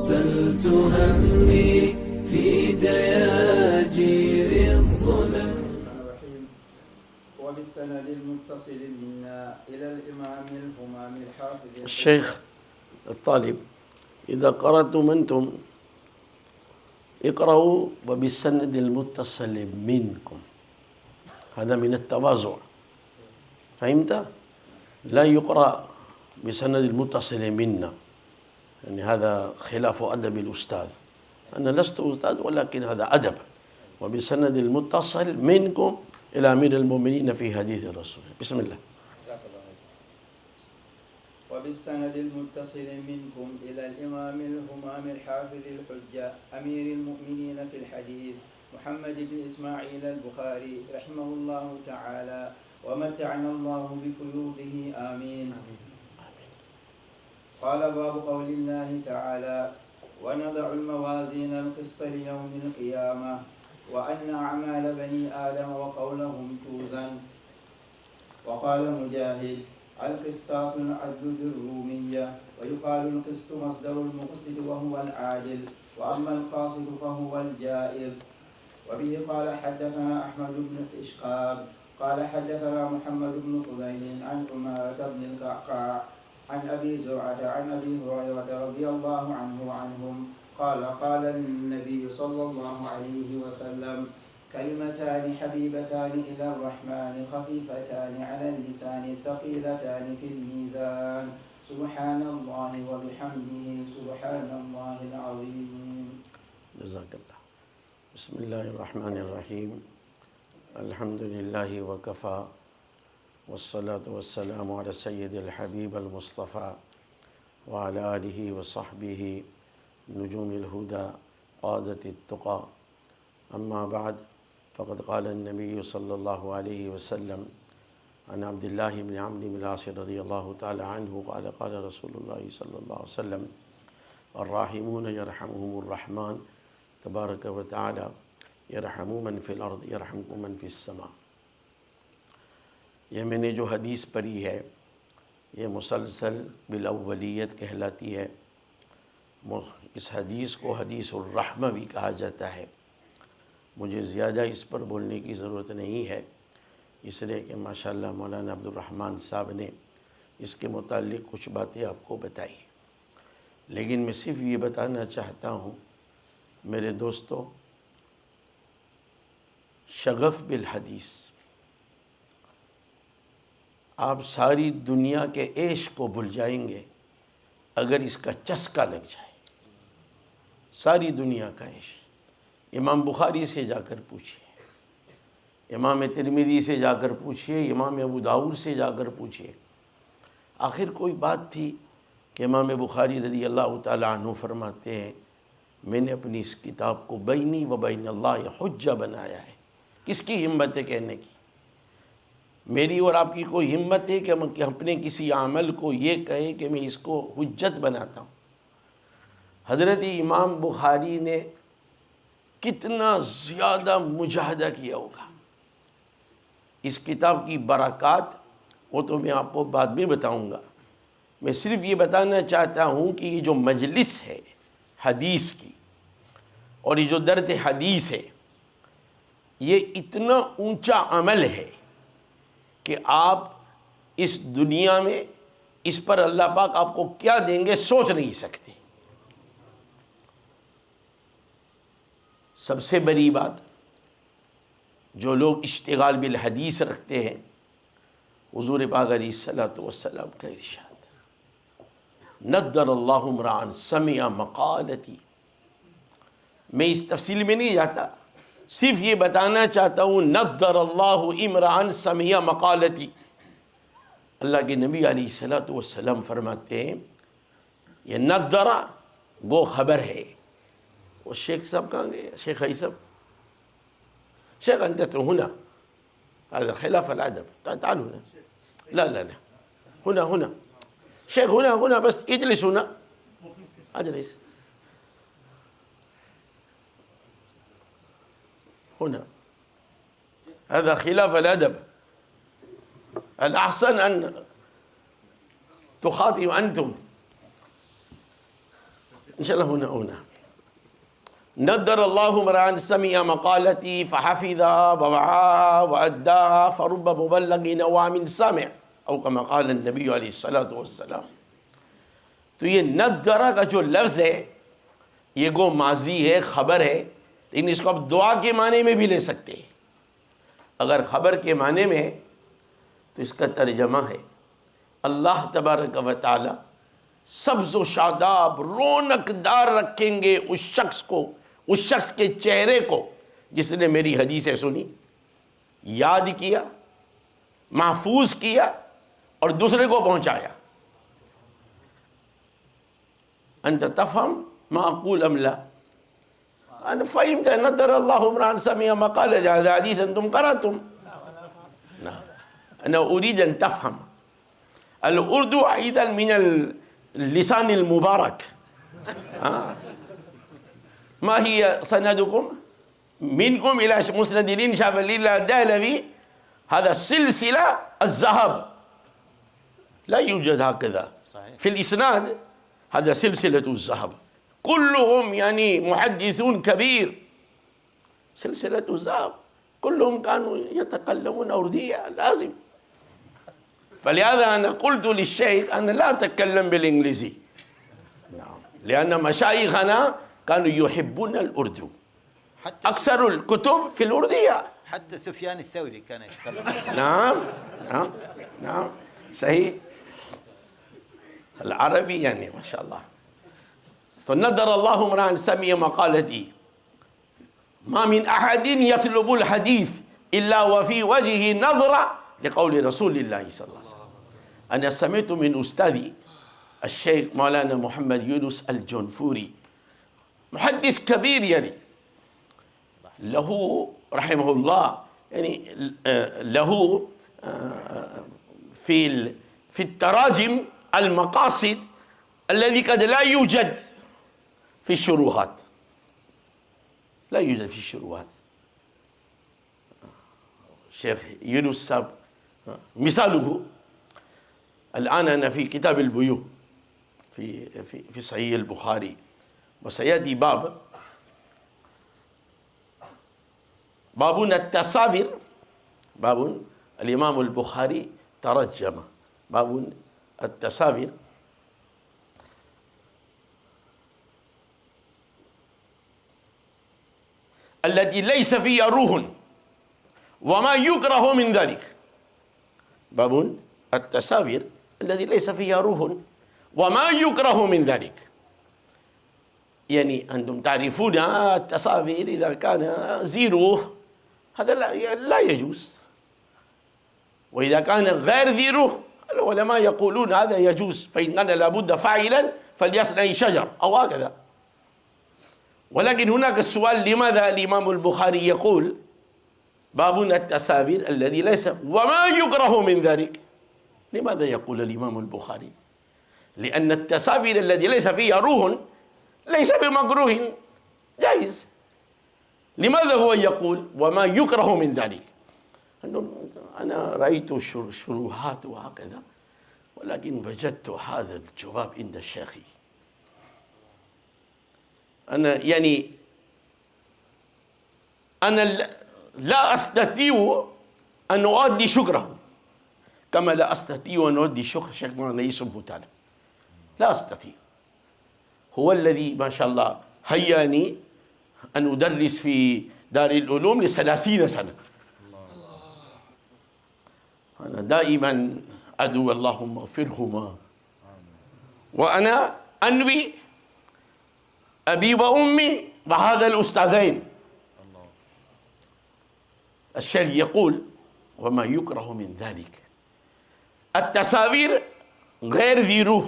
أرسلت همي في دياجير الظلم. وبالسند المتصل منا إلى الإمام الهمام الحافظ الشيخ الطالب إذا قرأتم أنتم اقرأوا وبالسند المتصل منكم، هذا من التواضع، فهمت؟ لا يقرأ بسند المتصل منا، يعني هذا خلاف أدب الأستاذ. أنا لست أستاذ ولكن هذا أدب. وبسند المتصل منكم إلى أمير المؤمنين في حديث الرسول. بسم الله. وبالسند المتصل منكم إلى الإمام الهمام الحافظ الحجة أمير المؤمنين في الحديث محمد بن إسماعيل البخاري رحمه الله تعالى ومتعنا الله بفيوضه آمين. قال باب قول الله تعالى ونضع الموازين القسط ليوم القيامة وأن أعمال بني آدم وقولهم توزن. وقال مجاهد القسطاس العدل بالرومية، ويقال القسط مصدر المقسط وهو العادل، وأما القاسط فهو الجائر. وبه قال حدثنا أحمد بن إشقاب قال حدثنا محمد بن فضيل عن عمارة بن القعقاع عن أبي زرعة عن أبي هريرة رضي الله عنه وعنهم قال قال النبي صلى الله عليه وسلم كلمتان حبيبتان إلى الرحمن خفيفتان على اللسان ثقيلتان في الميزان سبحان الله وبحمده سبحان الله العظيم. جزاك الله. بسم الله الرحمن الرحيم. الحمد لله وكفى والصلاة والسلام على سيد الحبيب المصطفى وعلى آله وصحبه نجوم الهدى قادة التقى. أما بعد فقد قال النبي صلى الله عليه وسلم عن عبد الله بن عمرو بن العاص رضي الله تعالى عنه قال قال رسول الله صلى الله عليه وسلم الراحمون يرحمهم الرحمن تبارك وتعالى يرحموا من في الأرض يرحمكم من في السماء. یہ میں نے جو حدیث پڑھی ہے یہ مسلسل بالاولیت کہلاتی ہے. اس حدیث کو حدیث الرحمہ بھی کہا جاتا ہے. مجھے زیادہ اس پر بولنے کی ضرورت نہیں ہے، اس لیے کہ ماشاءاللہ مولانا عبد الرحمن صاحب نے اس کے متعلق کچھ باتیں آپ کو بتائی، لیکن میں صرف یہ بتانا چاہتا ہوں میرے دوستو، شغف بالحدیث، آپ ساری دنیا کے عیش کو بھول جائیں گے اگر اس کا چسکا لگ جائے. ساری دنیا کا عیش. امام بخاری سے جا کر پوچھئے، امام ترمذی سے جا کر پوچھئے، امام ابو داؤد سے جا کر پوچھئے. آخر کوئی بات تھی کہ امام بخاری رضی اللہ تعالیٰ عنہ فرماتے ہیں میں نے اپنی اس کتاب کو بینی و بین اللہ حجہ بنایا ہے. کس کی ہمت ہے کہنے کی؟ میری اور آپ کی کوئی ہمت ہے کہ ہم اپنے کسی عمل کو یہ کہیں کہ میں اس کو حجت بناتا ہوں؟ حضرت امام بخاری نے کتنا زیادہ مجاہدہ کیا ہوگا. اس کتاب کی برکات وہ تو میں آپ کو بعد میں بتاؤں گا. میں صرف یہ بتانا چاہتا ہوں کہ یہ جو مجلس ہے حدیث کی اور یہ جو درد حدیث ہے یہ اتنا اونچا عمل ہے کہ آپ اس دنیا میں اس پر اللہ پاک آپ کو کیا دیں گے سوچ نہیں سکتے. سب سے بڑی بات، جو لوگ اشتغال بالحدیث رکھتے ہیں، حضور پاک علیہ الصلوۃ والسلام کا ارشاد نضر اللہ امرأ سمع مقالتی. میں اس تفصیل میں نہیں جاتا، صرف یہ بتانا چاہتا ہوں نضر اللہ امرأ سمع مقالتی. اللہ کے نبی علیہ الصلوۃ والسلام فرماتے ہیں یہ نضر گو خبر ہے. وہ شیخ صاحب کہاں گئے؟ شیخ عیسیٰ شیخ انت هنا هذا خلاف الادب، تعال هنا. لا لا لا هنا شيخ هنا بس اجلس هنا. اجلس هنا، هذا خلاف الادب. الاحسن ان تخاطب انتم. inshallah huna نذر الله امرأ سمع مقالتي فحفظها ووعاها وأداها فرب مبلغ نوام سامع او كما قال النبی علیہ الصلوۃ والسلام. تو یہ نذرہ کا جو لفظ ہے یہ گو ماضی ہے، خبر ہے، لیکن اس کو آپ دعا کے معنی میں بھی لے سکتے ہیں. اگر خبر کے معنی میں ہے تو اس کا ترجمہ ہے اللہ تبارک و تعالی سبز و شاداب رونق دار رکھیں گے اس شخص کو، اس شخص کے چہرے کو جس نے میری حدیثیں سنی، یاد کیا، محفوظ کیا اور دوسرے کو پہنچایا. انت تفهم ما اقول ام لا؟ انا فهمت نذر الله امرا سمع مقالة هذا حديث انتم قرأتم. انا اريد ان تفهم الاردو ايضا من اللسان المبارك. ما هي سندكم منكم الى مسند الانشاء لله الدهلوي؟ هذا سلسلة الذهب، لا يوجد هكذا في الاسناد، هذا سلسلة الذهب، كلهم يعني محدثون كبير، سلسلة الذهب كلهم كانوا يتكلمون أردية لازم. فلهذا أنا قلت للشيخ أنا لا أتكلم بالإنجليزي، نعم، لأن مشايخنا كانوا يحبون الأردو، أكثر الكتب في الأردية. حتى سفيان الثوري كان يتكلم. نعم نعم نعم صحيح، العربي يعني ما شاء الله. فنذر الله امرأ سمع مقالتي ما من أحد يطلب الحديث إلا وفي وجهه نظرة لقول رسول الله صلى الله عليه وسلم. أنا سمعت من أستاذي الشيخ مولانا محمد يونس الجنفوري، محدث كبير يعني له رحمه الله يعني له في التراجم المقاصد الذي قد لا يوجد في الشروحات، لا يوجد في الشروحات. شيخ يونس صاحب مثاله الآن أنا في كتاب البيوع في صحيح البخاري، وسيأتي باب التساوير، باب الإمام البخاري ترجم باب التساوير. التي ليس فيها روح وما يكره من ذلك، باب التساوير الذي ليس فيها روح وما يكره من ذلك. يعني أنتم تعرفون التساوير إذا كان ذي روح هذا لا يجوز، وإذا كان غير ذي روح العلماء يقولون هذا يجوز، فإن كان لابد فاعلا فليصنع شجر أو هكذا. ولكن هناك السؤال لماذا الإمام البخاري يقول باب التساوير الذي ليس وما يكره من ذلك؟ لماذا يقول الإمام البخاري؟ لأن التساوير الذي ليس فيها روح ليس بمكروه، جائز. لماذا هو يقول وما يكره من ذلك؟ أنا رأيت شروحات وهكذا، ولكن وجدت هذا الجواب عند الشيخ. أنا لا أستطيع أن أؤدي شكره كما لا أستطيع أن أؤدي شكر الشيخ مولانا يوسف بوتالا، لا أستطيع. هو الذي ما شاء الله هياني أن أدرس في دار العلوم ل30 سنة. أنا دائما أدعو اللهم اغفرهما، وأنا أنوي أبي وأمي وهذا الأستاذين. الشيخ يقول وما يكره من ذلك التساوير غير ذي روح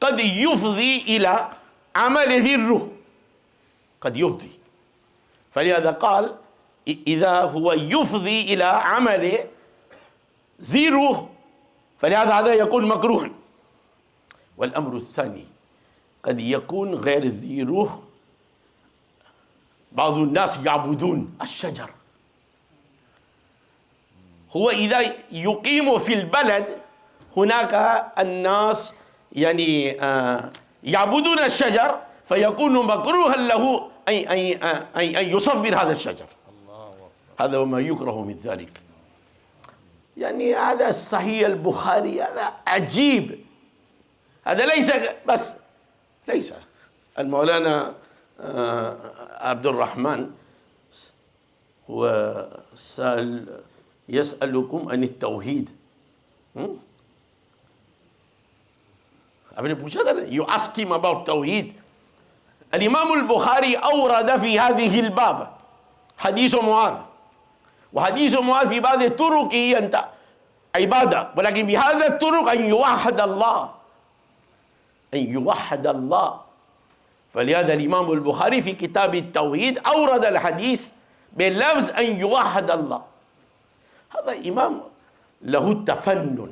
قد يفضي إلى عمل ذي الروح، قد يفضي. فلهذا قال إذا هو يفضي إلى عمل ذي روح فلهذا هذا يكون مكروها. والأمر الثاني قد يكون غير ذي روح، بعض الناس يعبدون الشجر، هو إذا يقيم في البلد هناك الناس يعني يعبدون الشجر فيكون مكروها له أن يصور هذا الشجر. هذا وما يكره من ذلك. يعني هذا صحيح البخاري، هذا عجيب. هذا ليس بس، ليس المولانا عبد الرحمن هو يسألكم عن التوحيد. You ask him about توحيد. الإمام البخاري أورد في هذه الباب حديث معاذ، وحديث معاذ في بعض الطرق أنت عبادة، ولكن في هذا الطرق أن يوحد الله، أن يوحد الله. فلهذا الإمام البخاري في كتاب التوحيد أورد الحديث بلفظ أن يوحد الله. هذا إمام له التفنن.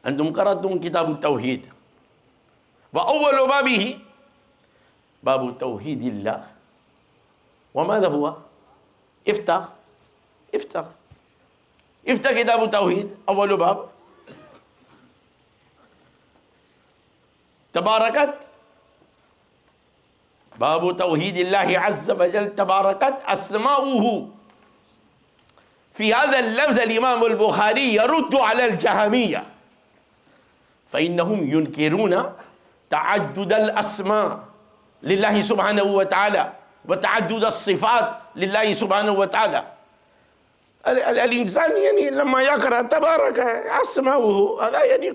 أنتم قرأتم كتاب التوحيد، وأول بابه باب توحيد الله. وماذا هو؟ افتح كتاب التوحيد، أول باب تباركت، باب توحيد الله عز وجل، تباركت أسماؤه. في هذا اللفظ الإمام البخاري يرد على الجهمية، فإنهم ينكرون تعدد الأسماء لله سبحانه وتعالى وتعدد الصفات لله سبحانه وتعالى. الإنسان يعني لما يقرأ تبارك أسماؤه، هذا يعني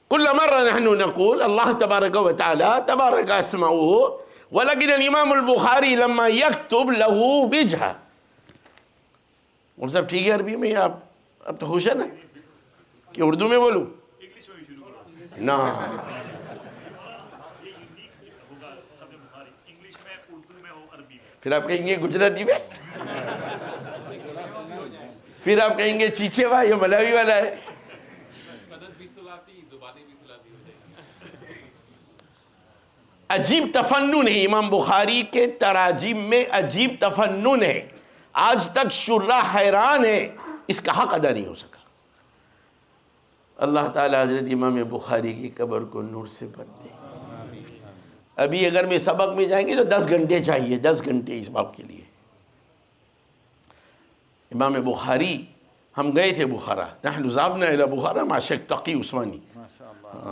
كل مرة نحن نقول الله تبارك وتعالى تبارك أسماؤه، ولكن الإمام البخاري لما يكتب له وجهة. اور سب ٹھیک ہے عربی میں؟ اب تو خوش ہے نا کہ اردو میں بولوں؟ نا پھر آپ کہیں گے گجراتی میں، پھر آپ کہیں گے چیچے وا یہ ملاوی والا ہے. عجیب تفنن ہے امام بخاری کے تراجم میں، عجیب تفنن ہے. آج تک شراح حیران ہے، اس کا حق ادا نہیں ہو سکا. اللہ تعالی حضرت امام بخاری کی قبر کو نور سے بھر دے. ابھی اگر میں سبق میں جائیں گے تو 10 گھنٹے چاہیے، 10 گھنٹے اس باب کے لیے. امام بخاری، ہم گئے تھے بخارا، نحن ذهبنا الى بخارا مع شیخ تقی عثمانی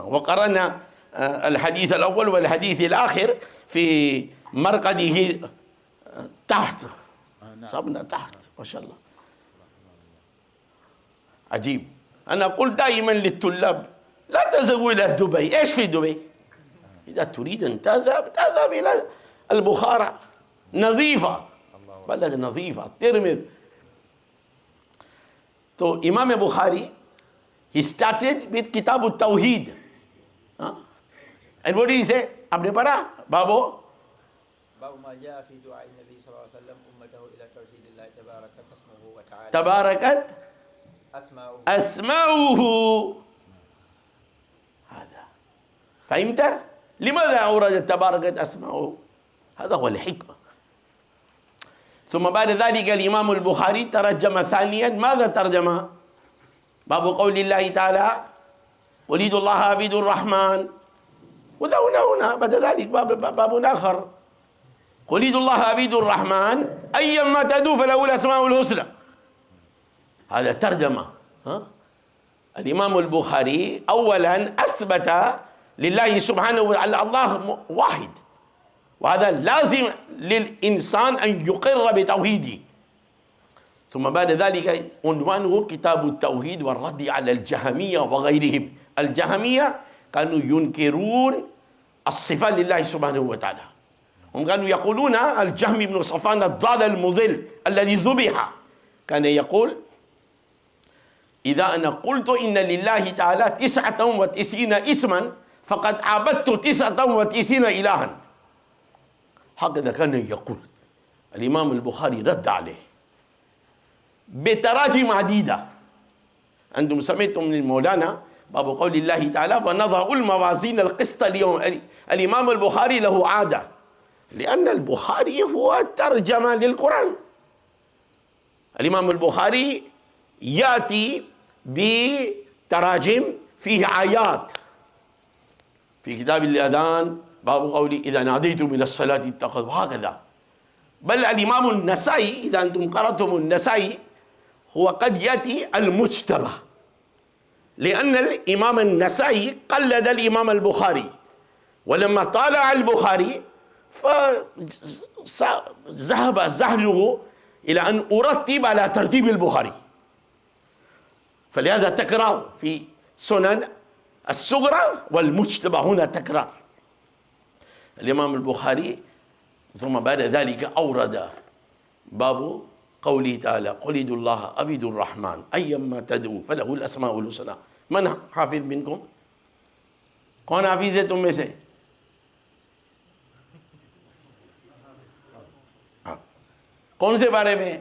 وقرأنا الحديث الأول والحديث الآخر في مرقده تحت، صابنا تحت ما شاء الله. عجيب. أنا أقول دائما للطلاب لا تذهبوا إلى دبي. إيش في دبي؟ إذا تريد أن تذهب إلى البخارى، نظيفة، بلد نظيفة، ترمذ. تو امام بخاری he started with کتاب التوحید. And what did he say? آپ نے پڑھا بابو باب ما جاء في دعاء النبي صلى الله عليه وسلم أمته إلى توحيد الله تبارك اسمه وتعالى. تباركت أسماؤه. هذا فهمت؟ لماذا أورد تباركت أسماؤه؟ هذا هو الحكمة. ثم بعد ذلك الإمام البخاري ترجم ثانيا. ماذا ترجم؟ باب قول الله تعالى وليد الله عبيد الرحمن. وذا هنا بعد ذلك باب آخر وليد الله عبيد الرحمن أيما تدعو فله الأسماء الحسنى. هذا ترجمة. الإمام البخاري أولا أثبت لله سبحانه وتعالى الله واحد، وهذا لازم للإنسان أن يقر بتوحيده. ثم بعد ذلك عنوانه كتاب التوحيد والرد على الجهمية وغيرهم. الجهمية كانوا ينكرون الصفات لله سبحانه وتعالى. هم كانوا يقولون الجهم بن صفوان الضال المضل الذي ذبح كان يقول إذا أنا قلت إن لله تعالى 99 اسما فقد عبدت 99 إلها. هكذا كان يقول. الإمام البخاري رد عليه بتراجم عديدة. أنتم سمعتم من مولانا باب قول الله تعالى ونضع الموازين القسط اليوم. الإمام البخاري له عادة، لأن البخاري هو ترجمة للقرآن. الإمام البخاري يأتي بتراجم فيه آيات في كتاب الأذان باب قولي إذا ناديتم إلى الصلاة اتخذوا هكذا. بل الإمام النسائي إذا أنتم قرأتم النسائي هو قد يأتي المجتبى، لأن الإمام النسائي قلد الإمام البخاري، ولما طالع البخاري فذهب ذهنه إلى أن أرتب على ترتيب البخاري، فلهذا تكرار في سنن الصغرى والمجتبى هنا تكرار. الإمام البخاري ثم بعد ذلك أورد باب قوله تعالى قل ادعوا الله أو ادعوا الرحمن أيما تدعوا فله الأسماء الحسنى. من حافظ منكم؟ کون حافظ ہے تم میں سے؟ کون سے بارے میں؟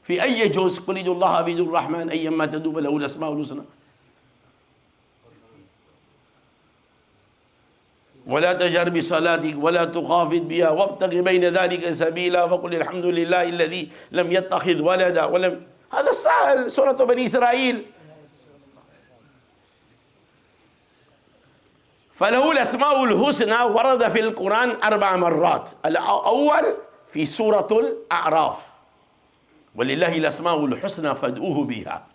فی ای جوز قل ادعوا اللہ او ادعوا الرحمن ایما تدعوا فلہ الاسماء الحسنى. ولا تجهر بصلاتك ولا تخافت بها وابتغ بين ذلك سبيلا وقل الحمد لله الذي لم يتخذ ولدا ولم. هذا سهل، سورة بني إسرائيل. فله الأسماء الحسنى ورد في القرآن 4 مرات. الأول في سورة الأعراف ولله الأسماء الحسنى فادعوه بها.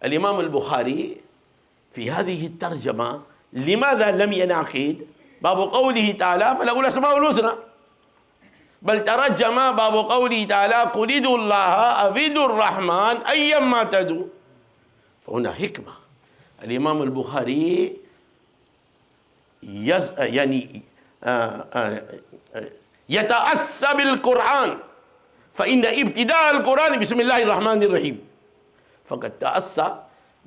الإمام البخاري في هذه الترجمة لماذا لم ينعقد باب قوله تعالى فله الأسماء الحسنى، بل ترجم باب قوله تعالى قل ادعوا الله أو ادعوا الرحمن أيما تدعوا. فهنا حكمة. الإمام البخاري يعني يتأسى بالقرآن، فإن ابتداء القرآن بسم الله الرحمن الرحيم، فقد تأسى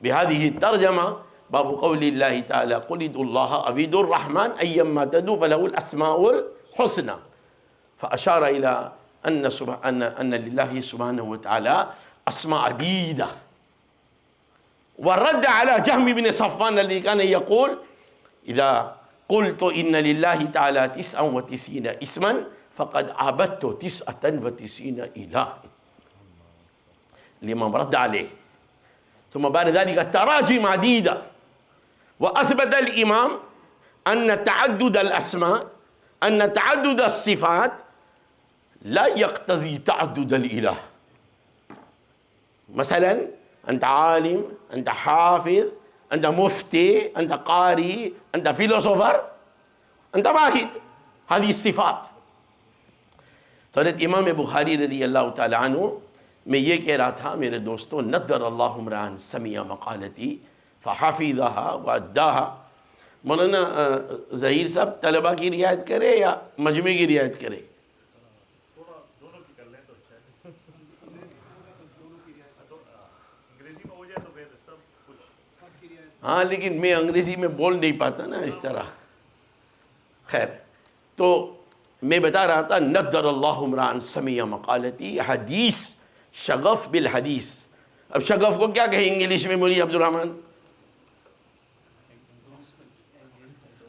بهذه الترجمة باب قول الله تعالى قل ادعوا الله أو ادعوا الرحمن أيما تدعوا فله الأسماء الحسنى، فأشار إلى أن لله سبحانه وتعالى أسماء عديدة، ورد على جهم بن صفوان الذي كان يقول إذا قلت إن لله تعالى 99 اسما فقد عبدت 99 إله. الإمام رد عليه. ثم بعد ذلك تراجم عديدة، وأثبت الإمام أن تعدد الأسماء أن تعدد الصفات لا يقتضي تعدد الإله. مثلا أنت عالم، أنت حافظ، أنت مفتي، أنت قارئ، أنت فيلسوفر، أنت واحد، هذه الصفات. تو حضرت امام بخاری رضی اللہ تعالی عنہ میں یہ کہہ رہا تھا میرے دوستوں نذر اللہ امرأ سمع مقالتی فحفظها واداها. مولانا ظہیر صاحب طلبہ کی رعایت کرے یا مجمع کی رعایت کرے؟ دونوں کی کر لیں تو اچھا ہے. انگریزی میں ہو جائے تو بہتر سب کچھ. ہاں لیکن میں انگریزی میں بول نہیں پاتا نا اس طرح. خیر تو میں بتا رہا تھا نذر اللہ امرأ سمع مقالتی، حدیث شغف بالحدیث. اب شغف کو کیا کہیں انگلش میں مولی عبد الرحمن؟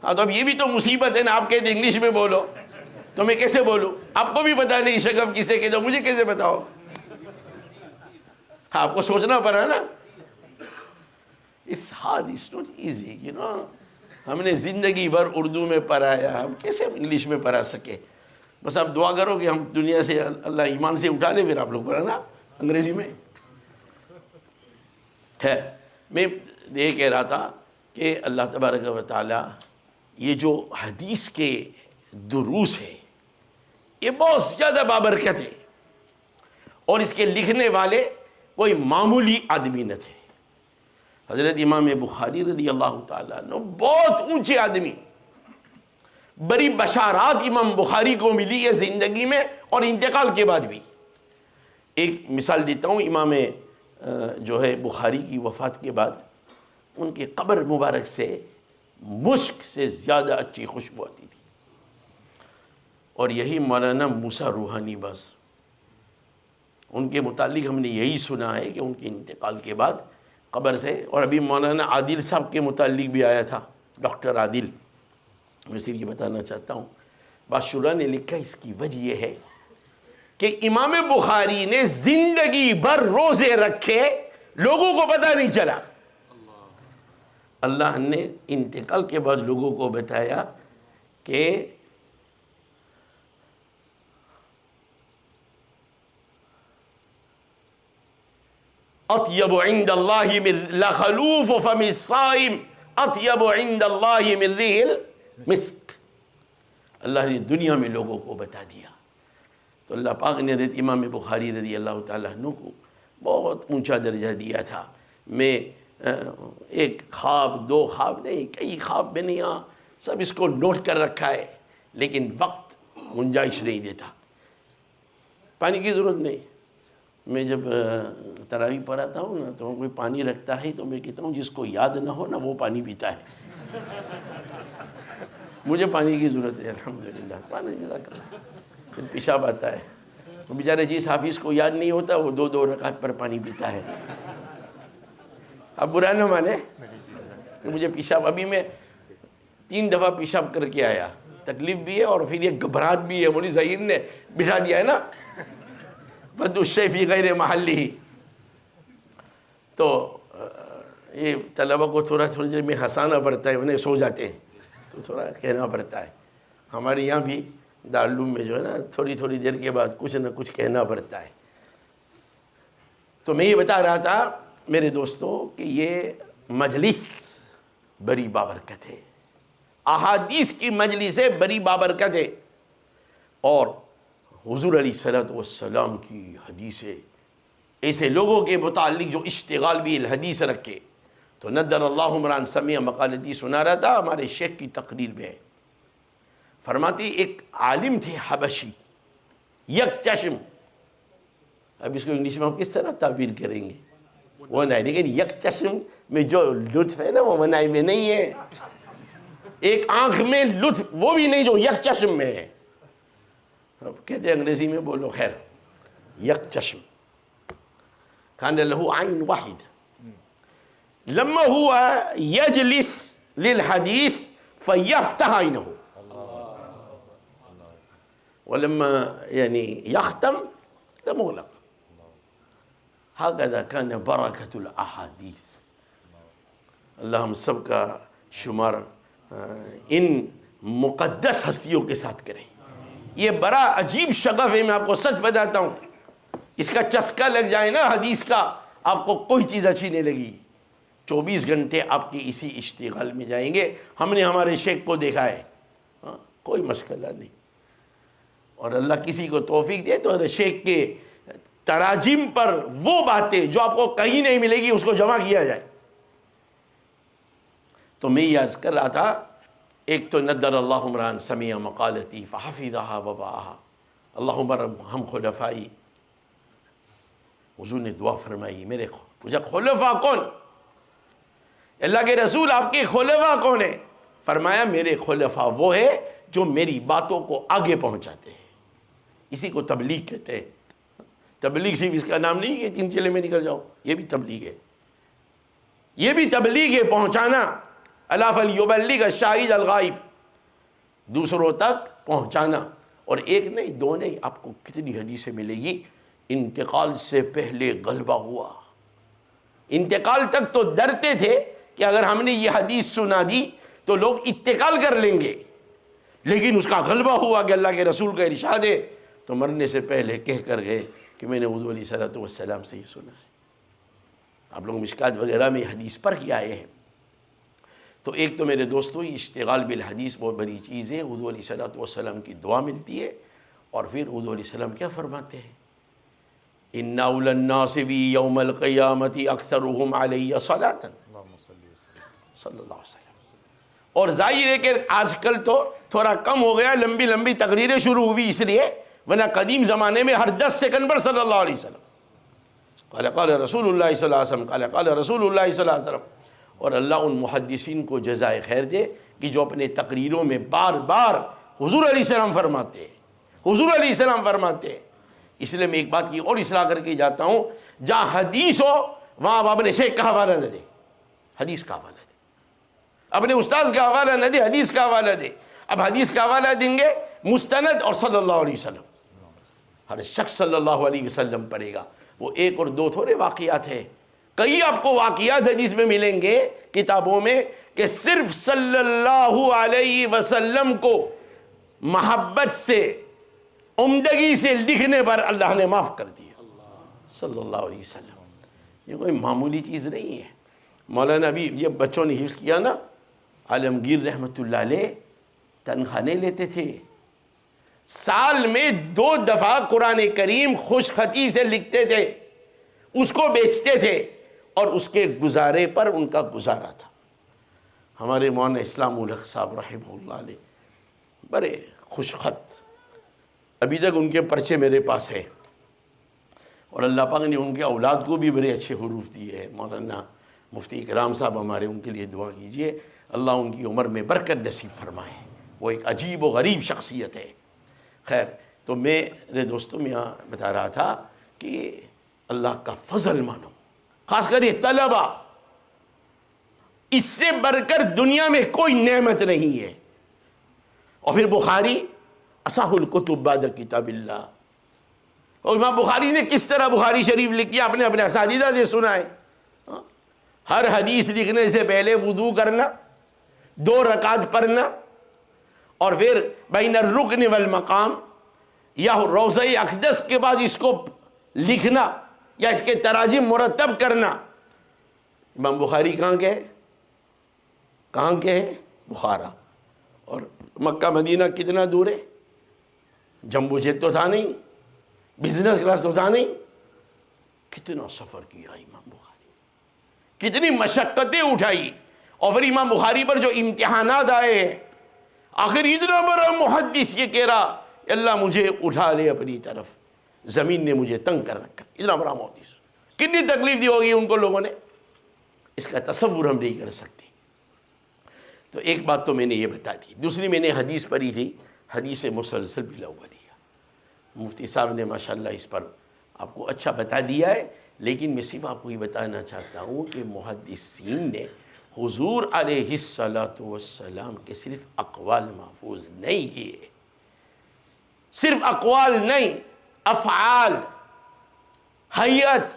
ہاں تو اب یہ بھی تو مصیبت ہے نا، آپ کہتے انگلش میں بولو تو میں کیسے بولوں؟ آپ کو بھی پتا نہیں شغف کسے کہتے، مجھے کیسے بتاؤ؟ ہاں آپ کو سوچنا پڑا نا. It's hard, it's not easy, you know. ہم نے زندگی بھر اردو میں پڑھایا، ہم کیسے انگلش میں پڑھا سکے؟ بس آپ دعا کرو کہ ہم دنیا سے اللہ ایمان سے اٹھا لے، پھر آپ لوگ پڑھانا انگریزی میں. خیر میں یہ کہہ رہا تھا کہ اللہ تبارک و تعالی یہ جو حدیث کے دروس ہے یہ بہت زیادہ بابرکت ہے، اور اس کے لکھنے والے کوئی معمولی آدمی نہ تھے. حضرت امام بخاری رضی اللہ تعالیٰ عنہ بہت اونچے آدمی، بڑی بشارات امام بخاری کو ملی ہے زندگی میں اور انتقال کے بعد بھی. ایک مثال دیتا ہوں، امام جو ہے بخاری کی وفات کے بعد ان کی قبر مبارک سے مشک سے زیادہ اچھی خوشبو آتی تھی، اور یہی مولانا موسیٰ روحانی بس ان کے متعلق ہم نے یہی سنا ہے کہ ان کے انتقال کے بعد قبر سے. اور ابھی مولانا عادل صاحب کے متعلق بھی آیا تھا، ڈاکٹر عادل. میں صرف یہ بتانا چاہتا ہوں، بادشاہ نے لکھا اس کی وجہ یہ ہے کہ امام بخاری نے زندگی بھر روزے رکھے، لوگوں کو پتہ نہیں چلا. اللہ نے انتقال کے بعد لوگوں کو بتایا کہ اطیب عند اللہ من لخلوف فم الصائم اطیب عند اللہ من ریح المسک. اللہ نے دنیا میں لوگوں کو بتا دیا. تو اللہ پاک نے حضرت امام بخاری رضی اللہ تعالیٰ عنہ کو بہت اونچا درجہ دیا تھا. میں ایک خواب دو خواب نہیں کئی خواب میں نے یہاں سب اس کو نوٹ کر رکھا ہے، لیکن وقت گنجائش نہیں دیتا. پانی کی ضرورت نہیں. میں جب تراویح پڑھاتا ہوں نا تو کوئی پانی رکھتا ہے تو میں کہتا ہوں جس کو یاد نہ ہو نا وہ پانی پیتا ہے. مجھے پانی کی ضرورت ہے الحمدللہ. پانی جزاک اللہ. پھر پیشاب آتا ہے تو بیچارے جس حافظ کو یاد نہیں ہوتا وہ دو رکعت پر پانی پیتا ہے. اب برا نہ مانے مجھے پیشاب ابھی میں 3 دفعہ پیشاب کر کے آیا. تکلیف بھی ہے اور پھر یہ گھبراہٹ بھی ہے. مولوی ظہیر نے بٹھا دیا ہے نا بد الشیء فی غیر محلہ. تو یہ طلبہ کو تھوڑی دیر میں ہنسانا پڑتا ہے، انہیں سو جاتے ہیں تو تھوڑا کہنا پڑتا ہے. ہمارے یہاں بھی دارالعلوم میں جو ہے نا تھوڑی دیر کے بعد کچھ نہ کچھ کہنا پڑتا ہے. تو میں یہ بتا رہا تھا میرے دوستوں کہ یہ مجلس بڑی بابرکت ہے. احادیث کی مجلس ہے بڑی بابرکت ہے. اور حضور علیہ الصلوۃ والسلام کی حدیثیں ایسے لوگوں کے متعلق جو اشتغال بھی الحدیث رکھے. تو ندر اللہ عمران سمیع مقالتی سنا رہا تھا ہمارے شیخ کی تقریر میں. فرماتی ایک عالم تھے حبشی یک چشم. اب اس کو انگلش میں ہم کس طرح تعبیر کریں گے وہ نہیں، لیکن یک چشم میں جو لطف ہے نا وہ منائی میں نہیں ہے. ایک آنکھ میں لطف وہ بھی نہیں جو یک چشم میں ہے. اب کہتے ہیں انگریزی میں بولو خیر. یک چشم کان لہو عین واحد لما ہوا یجلس للحدیث فیفتح عینہ ولما يعني يختم مغلق. هكذا كان بركة الأحاديث. اللہ ہم سب کا شمار ان مقدس ہستیوں کے ساتھ کریں. یہ بڑا عجیب شغف ہے، میں آپ کو سچ بتاتا ہوں. اس کا چسکا لگ جائے نا حدیث کا آپ کو کوئی چیز اچھی نہیں لگی. 24 گھنٹے آپ کی اسی اشتغال میں جائیں گے. ہم نے ہمارے شیخ کو دیکھا ہے، کوئی مشکلہ نہیں. اور اللہ کسی کو توفیق دے تو شیخ کے تراجم پر وہ باتیں جو آپ کو کہیں نہیں ملے گی اس کو جمع کیا جائے. تو میں یہ عرض کر رہا تھا ایک تو ندر اللہ عمران سمیع مقالتی فحفظها ووعاها. اللہم ہم خلفائی. حضور نے دعا فرمائی میرے پوچھا خلفاء کون؟ اللہ کے رسول آپ کے خلفاء کون ہیں؟ فرمایا میرے خلفاء وہ ہے جو میری باتوں کو آگے پہنچاتے ہیں. اسی کو تبلیغ کہتے ہیں. تبلیغ صرف اس کا نام نہیں کہ 3 چلے میں نکل جاؤ، یہ بھی تبلیغ ہے. یہ بھی تبلیغ ہے، پہنچانا. الا فلیبلغ الشاہد الغائب، دوسروں تک پہنچانا. اور ایک نہیں دو نہیں، آپ کو کتنی حدیثیں ملے گی. انتقال سے پہلے غلبہ ہوا. انتقال تک تو ڈرتے تھے کہ اگر ہم نے یہ حدیث سنا دی تو لوگ انتقال کر لیں گے، لیکن اس کا غلبہ ہوا کہ اللہ کے رسول کا ارشاد ہے تو مرنے سے پہلے کہہ کر گئے کہ میں نے حضور علیہ الصلوۃ والسلام سے یہ سنا ہے. آپ لوگ مشکات وغیرہ میں حدیث پڑھ کے آئے ہیں. تو ایک تو میرے دوستو یہ اشتغال بالحدیث بہت بڑی چیز ہے. حضور علیہ الصلوۃ والسلام کی دعا ملتی ہے. اور پھر حضور علیہ السلام کیا فرماتے ہیں؟ ان اول الناس بی یوم القیامت اکثرهم علی صلاۃ صلی اللہ علیہ وسلم. اور ظاہر ہے کہ آج کل تو تھوڑا کم ہو گیا، لمبی لمبی تقریریں شروع ہوئی اس لیے، ورنہ قدیم زمانے میں ہر 10 سیکنڈ پر صلی اللہ علیہ وسلم قال قال رسول اللہ صلی اللہ علیہ وسلم قال قال رسول اللہ صلی اللہ علیہ وسلم. اور اللہ ان محدثین کو جزائے خیر دے کہ جو اپنے تقریروں میں بار بار حضور علیہ السلام فرماتے ہیں، حضور علیہ السلام فرماتے ہیں. اس لیے میں ایک بات کی اور اصلاح کر کے جاتا ہوں، جہاں حدیث ہو وہاں آپ اپنے شیخ کا حوالہ نہ دے، حدیث کا حوالہ دے. اپنے استاذ کا حوالہ نہ دے، حدیث کا حوالہ دے. اب حدیث کا حوالہ دیں گے مستند اور صلی اللہ علیہ وسلم. ہر شخص صلی اللہ علیہ وسلم پڑھے گا. وہ ایک اور دو تھوڑے واقعات ہیں، کئی آپ کو واقعات حدیث میں ملیں گے کتابوں میں کہ صرف صلی اللہ علیہ وسلم کو محبت سے عمدگی سے لکھنے پر اللہ نے معاف کر دیا صلی اللہ علیہ وسلم. یہ کوئی معمولی چیز نہیں ہے. مولانا ابھی یہ بچوں نے حفظ کیا نا, عالمگیر رحمۃ اللہ علیہ تنخواہ نہیں لیتے تھے, سال میں 2 دفعہ قرآن کریم خوش خطی سے لکھتے تھے, اس کو بیچتے تھے اور اس کے گزارے پر ان کا گزارا تھا. ہمارے مولانا اسلام الحق صاحب رحمہ اللہ علیہ بڑے خوش خط, ابھی تک ان کے پرچے میرے پاس ہے, اور اللہ پاک نے ان کے اولاد کو بھی بڑے اچھے حروف دیے ہیں. مولانا مفتی اکرام صاحب ہمارے, ان کے لیے دعا کیجئے, اللہ ان کی عمر میں برکت نصیب فرمائے. وہ ایک عجیب و غریب شخصیت ہے. خیر, تو میرے دوستوں میں یہاں بتا رہا تھا کہ اللہ کا فضل مانو, خاص کر یہ طلبہ, اس سے بڑھ کر دنیا میں کوئی نعمت نہیں ہے. اور پھر بخاری اصح الکتب بعد کتاب اللہ, اور امام بخاری نے کس طرح بخاری شریف لکھی آپ نے اپنے اساتذہ سے سنا ہے. ہر حدیث لکھنے سے پہلے وضو کرنا, 2 رکعت پڑھنا, اور پھر بین الرکن والمقام یا روضہ اقدس کے بعد اس کو لکھنا یا اس کے تراجم مرتب کرنا. امام بخاری کہاں کے ہے؟ بخارا. اور مکہ مدینہ کتنا دور ہے؟ جمبو جیٹ تو تھا نہیں, بزنس کلاس تو تھا نہیں. کتنا سفر کیا امام بخاری, کتنی مشقتیں اٹھائی, اور پھر امام بخاری پر جو امتحانات آئے ہیں, آخر اتنا بڑا محدث یہ کہہ رہا اللہ مجھے اٹھا لے اپنی طرف, زمین نے مجھے تنگ کر رکھا. اتنا بڑا محدث, کتنی تکلیف دی ہوگی ان کو لوگوں نے, اس کا تصور ہم نہیں کر سکتے. تو ایک بات تو میں نے یہ بتا دی. دوسری میں نے حدیث پڑھی تھی, حدیث مسلسل بالاولیہ. مفتی صاحب نے ماشاءاللہ اس پر آپ کو اچھا بتا دیا ہے, لیکن میں صرف آپ کو یہ بتانا چاہتا ہوں کہ محدثین نے حضور علیہ الصلاۃ والسلام کے صرف اقوال محفوظ نہیں کیے, صرف اقوال نہیں, افعال, حیات,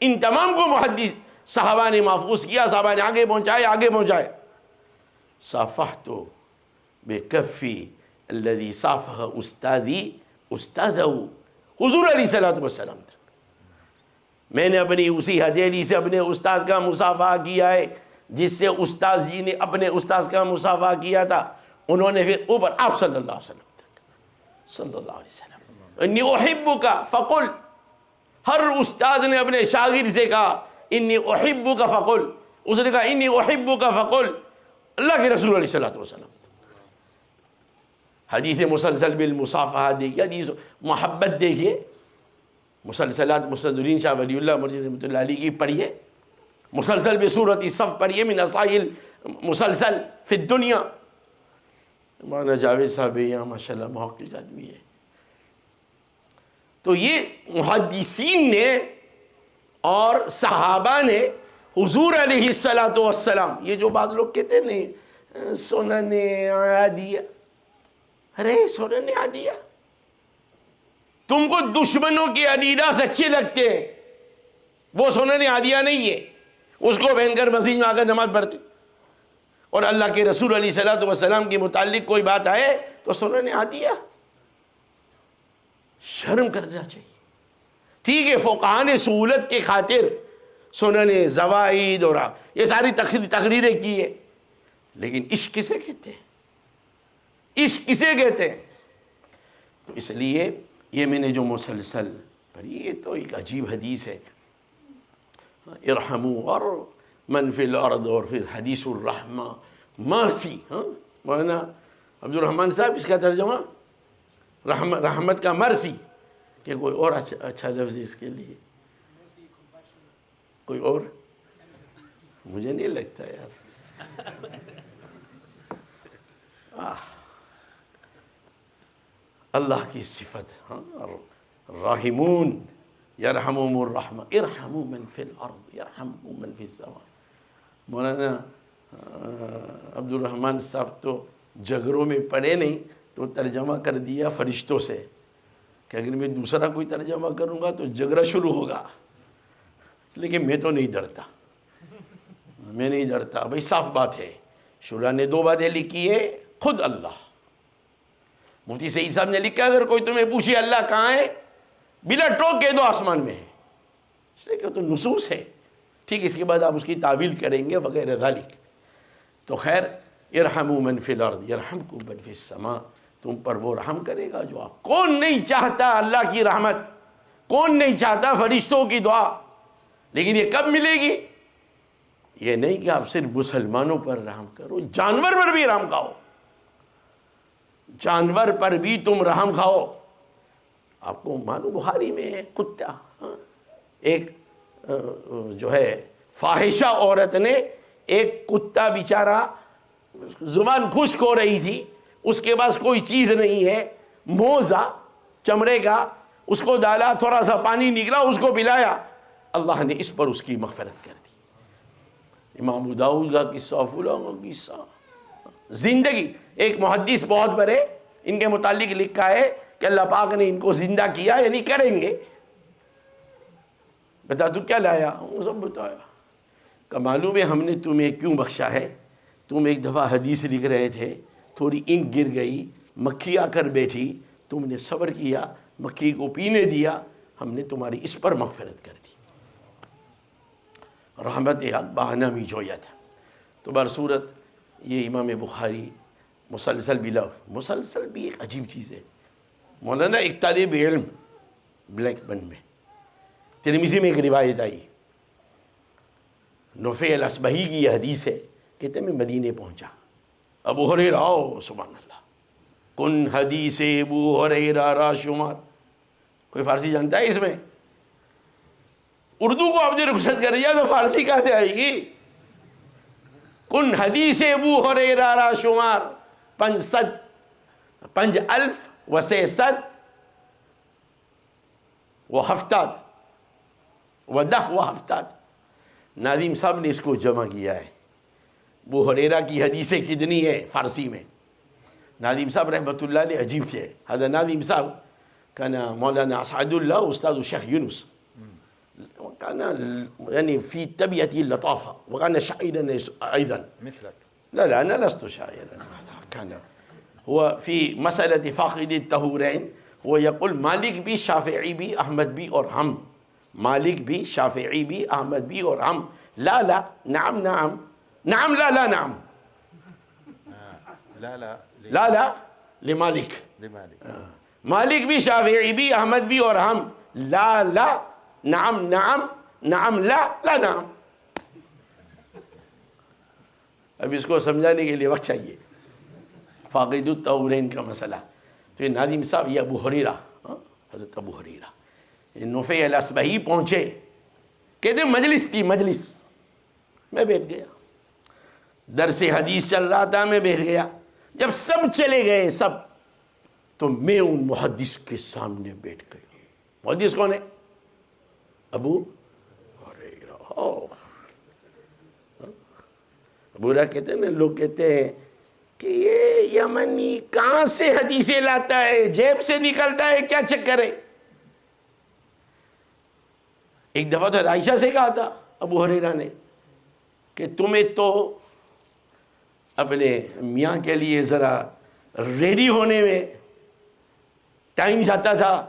ان تمام کو محدث صحابہ نے محفوظ کیا. صحابہ نے آگے پہنچائے. صافحت بکفی الذی صافح استاذی استاذہ, حضور علیہ الصلوۃ والسلام تک میں نے اپنی اسی ہتھیلی سے اپنے استاد کا مصافحہ کیا ہے جس سے استاذ جی نے اپنے استاذ کا مصافحہ کیا تھا. انہوں نے پھر اوپر آپ صلی اللہ علیہ وسلم تک, صلی اللہ علیہ وسلم, انی احبک فقل. ہر استاد نے اپنے شاگرد سے کہا انی احبک فقل, اس نے کہا انی احبک فقل. اللہ کے رسول علیہ الصلوۃ والسلام. حدیث مسلسل بالمصافحہ دیکھیے, حدیث محبت دیکھیے, مسلسلات مسندرین شاہ ولی اللہ مرشد رحمۃ اللہ علیہ کی پڑھیے, مسلسل بصورت صف پڑھیے, من اسائل مسلسل فی الدنیا. مولانا جاوید صاحب یہاں ماشاءاللہ محقق آدمی ہے. تو یہ محدثین نے اور صحابہ نے حضور علیہ الصلوۃ والسلام, یہ جو بعض لوگ کہتے ہیں نہیں سنن عادیہ, ارے سنن عادیہ, تم کو دشمنوں کے ایڈیڈاس اچھے لگتے ہیں, وہ سنن عادیہ نہیں ہے. اس کو پہن کر مسجد میں آ کر نماز پڑھتے, اور اللہ کے رسول علیہ الصلوۃ والسلام کے متعلق کوئی بات آئے تو سنن عادیہ. شرم کرنا چاہیے. ٹھیک ہے, فقہاء نے سہولت کے خاطر سنن زوائد اور یہ ساری تقریریں کی ہے, لیکن عشق کسے کہتے ہیں؟ عشق کسے کہتے ہیں؟ تو اس لیے یہ میں نے جو مسلسل پڑھی, یہ تو ایک عجیب حدیث ہے, ارحموا اور من فی الارض, اور پھر حدیث الرحمہ مرسی. مولانا عبد الرحمن صاحب اس کا ترجمہ رحمت کا مرسی, کہ کوئی اور اچھا لفظ ہے اس کے لیے؟ کوئی اور؟ مجھے نہیں لگتا یار. اللہ کی صفت, راحمون یرحمہم الرحمہ, ارحموا من فی الارض یرحمکم من فی السماء. مولانا عبد الرحمن صاحب تو جگروں میں پڑھے نہیں تو ترجمہ کر دیا فرشتوں سے, کہ اگر میں دوسرا کوئی ترجمہ کروں گا تو جگرہ شروع ہوگا, لیکن میں تو نہیں ڈرتا، میں نہیں ڈرتا. بھائی صاف بات ہے، شورا نے 2 باتیں لکھی ہے، خود اللہ. مفتی سعید صاحب نے لکھا اگر کوئی تمہیں پوچھے اللہ کہاں ہے، بلا ٹوک کہہ دو آسمان میں ہے، اس لیے کہ تو نصوص ہے. ٹھیک، اس کے بعد آپ اس کی تعویل کریں گے وغیرہ ذالک. تو خیر، ارحموا من فی الارض یرحمکم من فی السماء، تم پر وہ رحم کرے گا جو آپ. کون نہیں چاہتا اللہ کی رحمت، کون نہیں چاہتا فرشتوں کی دعا، لیکن یہ کب ملے گی؟ یہ نہیں کہ آپ صرف مسلمانوں پر رحم کرو، جانور پر بھی رحم کھاؤ، جانور پر بھی تم رحم کھاؤ. آپ کو معلوم بخاری میں ہے کتا، ایک جو ہے فاحشہ عورت نے ایک کتا بیچارہ زبان خشک ہو رہی تھی، اس کے پاس کوئی چیز نہیں ہے، موزہ چمڑے کا، اس کو ڈالا، تھوڑا سا پانی نکلا، اس کو پلایا، اللہ نے اس پر اس کی مغفرت کر دی. امام ابو داؤد کا قصہ، فلاں کا قصہ، زندگی. ایک محدث بہت بڑے، ان کے متعلق لکھا ہے کہ اللہ پاک نے ان کو زندہ کیا، یعنی کریں گے. بتا تو کیا لایا؟ وہ سب بتایا. کہ معلوم ہے ہم نے تمہیں کیوں بخشا ہے؟ تم ایک دفعہ حدیث لکھ رہے تھے، تھوڑی اینک گر گئی، مکھی آ کر بیٹھی، تم نے صبر کیا، مکھی کو پینے دیا، ہم نے تمہاری اس پر مغفرت کر دی. رحمت حق بہانہ می جویت. تو برصورت یہ امام بخاری مسلسل بلا، مسلسل بھی ایک عجیب چیز ہے. مولانا ایک طالب علم بلیک بن میں، ترمذی میں ایک روایت آئی، نفع الاسبہی کی یہ حدیث ہے، کہتے میں مدینے پہنچا، ابو ہریرہ، سبحان اللہ، کن حدیث ابو ہریرہ را شمار. کوئی فارسی جانتا ہے اس میں؟ اردو کو آپ نے رخصت کر دیا تو فارسی کہاں سے آئے گی؟ کن حدیث ابو ہریرہ را شمار 5,000 و 70 و 10 و 70. ناظم صاحب نے اس کو جمع کیا ہے. ابو ہریرہ کی حدیثیں کتنی ہیں فارسی میں؟ ناظم صاحب رحمۃ اللہ علیہ عجیب تھے. حضرت ناظم صاحب كان مولانا اسعد الله استاذ الشيخ يونس، وكان يعني في تبية اللطافة، وكان شاعرا ايضا مثلك. لا انا لست شاعرا. كان هو في مسألة فاقد الطهورين هو يقول مالک بھی، شافعی بھی، احمد بھی اور ہم. مالک بھی، شافعی بھی، احمد بھی اور ہم. لا لا نعم نعم نعم لا لا نعم لا لا لا لا لمالک. لمالك. مالک بھی، شافعی بھی، احمد بھی اور ہم. لا لا نعم نعم نعم لا لا نعم. اب اس کو سمجھانے کے لیے وقت چاہیے. فاقد الطہورین کا مسئلہ. تو یہ ناظم صاحب، یہ ابو ہریرہ، حضرت ابو ہریرہ نفع الاسبہی پہنچے، کہتے مجلس تھی، مجلس میں بیٹھ گیا، درس حدیث چل رہا تھا، میں بیٹھ گیا. جب سب چلے گئے، سب، تو میں ان محدث کے سامنے بیٹھ گیا. محدث کون ہے؟ ابو ہریرہ. ابو ہریرہ کہتے ہیں نا، لوگ کہتے ہیں کہ یہ یمنی کہاں سے حدیثیں لاتا ہے، جیب سے نکلتا ہے، کیا چکر ہے؟ ایک دفعہ تو عائشہ سے کہا تھا ابو ہریرہ نے کہ تمہیں تو اپنے میاں کے لیے ذرا ریڈی ہونے میں ٹائم جاتا تھا،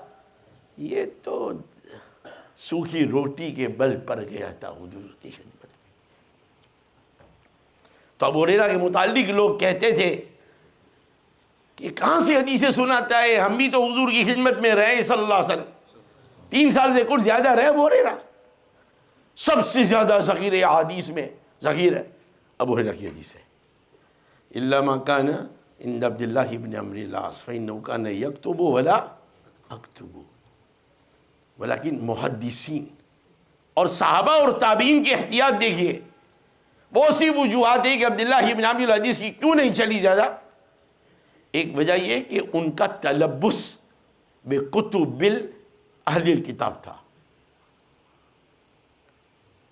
یہ تو سوکھی روٹی کے بل پر گیا تھا حضور کی خدمت میں. تو ابو ہریرہ کے متعلق لوگ کہتے تھے کہ کہاں سے حدیثیں سناتا ہے، ہم بھی تو حضور کی خدمت میں رہے صلی اللہ علیہ وسلم، 3 سال سے کچھ زیادہ رہے. ابو ہریرہ سب سے زیادہ ذخیر احادیث میں ذخیر ہے ابو ہریرہ کی حدیث ہے. الا ما كان عند عبد الله بن عمرو العاص فانه كان يكتب ولا اكتب. ولیکن محدثین اور صحابہ اور تابعین کی احتیاط دیکھیے. بہت سی وجوہات ہے کہ عبداللہ بن عمرو الحدیث کی کیوں نہیں چلی زیادہ. ایک وجہ یہ کہ ان کا تلبس بکتب اہل الکتاب تھا،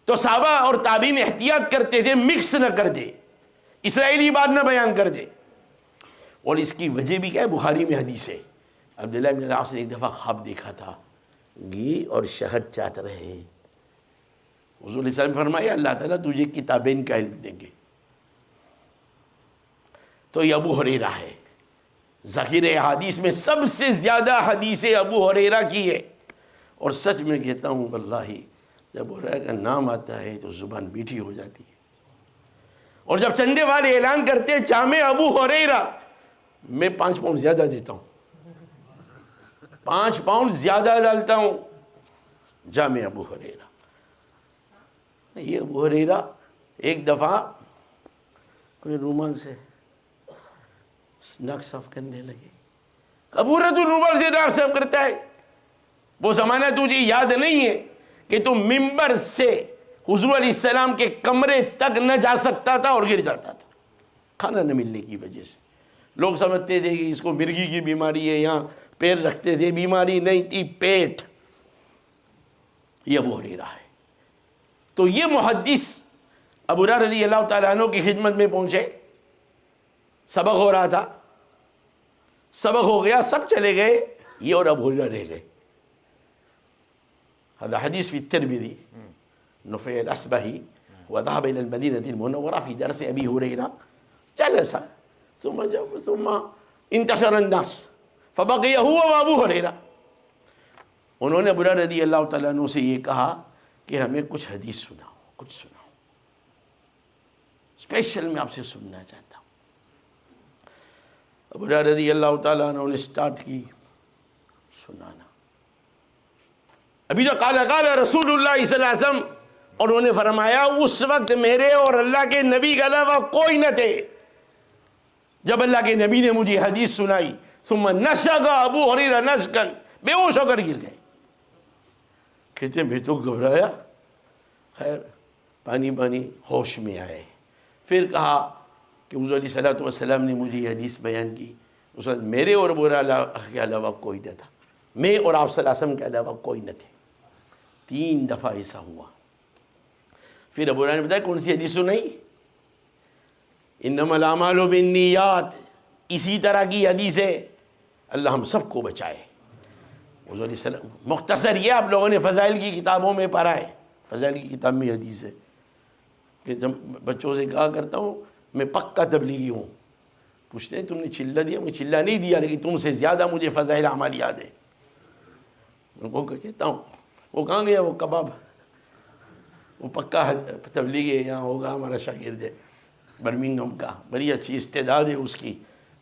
تو صحابہ اور تابعین احتیاط کرتے تھے مکس نہ کر دے، اسرائیلی بات نہ بیان کر دے. اور اس کی وجہ بھی کیا ہے؟ بخاری میں حدیث ہے، عبداللہ بن العاص نے ایک دفعہ خواب دیکھا تھا، گھی اور شہد چاٹ رہے ہیں. حضور علیہ السلام فرمایا اللہ تعالیٰ تجھے کتابین کا علم دیں گے. تو یہ ابو ہریرہ ہے. ذخیرہ حدیث میں سب سے زیادہ حدیثیں ابو ہریرہ کی ہے. اور سچ میں کہتا ہوں واللہ جب ابو ہریرہ کا نام آتا ہے تو زبان میٹھی ہو جاتی ہے. اور جب چندے والے اعلان کرتے ہیں جامع ابو ہریرہ، میں 5 پاؤنڈ زیادہ دیتا ہوں، 5 پاؤنڈ زیادہ ڈالتا ہوں. جامع ابو ہریرہ. یہ ابو ہریرہ ایک دفعہ کوئی رومال سے ناک صاف کرنے لگے. ابو ہریرہ تو رومال سے ناک صاف کرتا ہے؟ وہ زمانہ تجھے یاد نہیں ہے کہ تم ممبر سے حضور علیہ السلام کے کمرے تک نہ جا سکتا تھا اور گر جاتا تھا کھانا نہ ملنے کی وجہ سے. لوگ سمجھتے تھے کہ اس کو مرگی کی بیماری ہے، یہاں پیر رکھتے تھے. بیماری نہیں تھی، پیٹ. یہ ابو ہریرہ ہے. تو یہ محدث ابو ہریرہ رضی اللہ تعالیٰ عنہ کی خدمت میں پہنچے. سبق ہو رہا تھا، سبق ہو گیا، سب چلے گئے، یہ اور ابو ہریرہ رہ گئے. هذا حديث في الترمذي. نفع الأصبهي وذهب إلى المدينة المنورة في درس أبي هريرة، جلس ثم انتشر الناس فبقي هو وأبو هريرة. انہوں نے ابو ہریرہ رضی اللہ تعالیٰ عنہ سے یہ کہا کہ ہمیں کچھ حدیث سناؤ، کچھ سناؤ، اسپیشل میں آپ سے سننا چاہتا ہوں. ابو ہریرہ رضی اللہ تعالیٰ عنہ نے سٹارٹ کی سنانا. ابھی تو قال رسول اللہ صلی اللہ علیہ وسلم، اور انہوں نے فرمایا اس وقت میرے اور اللہ کے نبی کے علاوہ کوئی نہ تھے. جب اللہ کے نبی نے مجھے حدیث سنائی، ثم نشغ ابو ہریرہ نشغا، بے ہوش ہو کر گر گئے. کہتے ہیں میں تو گھبرایا، خیر پانی ہوش میں آئے. پھر کہا کہ حضور علیہ الصلوۃ والسلام نے مجھے یہ حدیث بیان کی. اس وقت میرے اور ابو ہریرہ کے علاوہ کوئی نہ تھا، میں اور آپ صلی اللہ علیہ وسلم کے علاوہ کوئی نہ تھے. 3 دفعہ ایسا ہوا. پھر ابو ہریرہ نے بتایا کون سی حدیث سنائی؟ انما الاعمال بالنیات. اسی طرح کی حدیث ہے. اللہ ہم سب کو بچائے. حضور علیہ السلام مختصر یہ آپ لوگوں نے فضائل کی کتابوں میں پڑھا ہے. فضائل کی کتاب میں حدیث ہے کہ جب بچوں سے کہا کرتا ہوں میں پکا تبلیغی ہوں، پوچھتے ہیں تم نے چلہ دیا؟ میں چلہ نہیں دیا، لیکن تم سے زیادہ مجھے فضائل اعمال یاد ہے. ان کو کہتا ہوں وہ کہاں گیا وہ کباب، وہ پکا تبلیغی ہے، یہاں ہوگا ہمارا شاگرد ہے برمنگھم کا، بڑی اچھی استعداد ہے اس کی،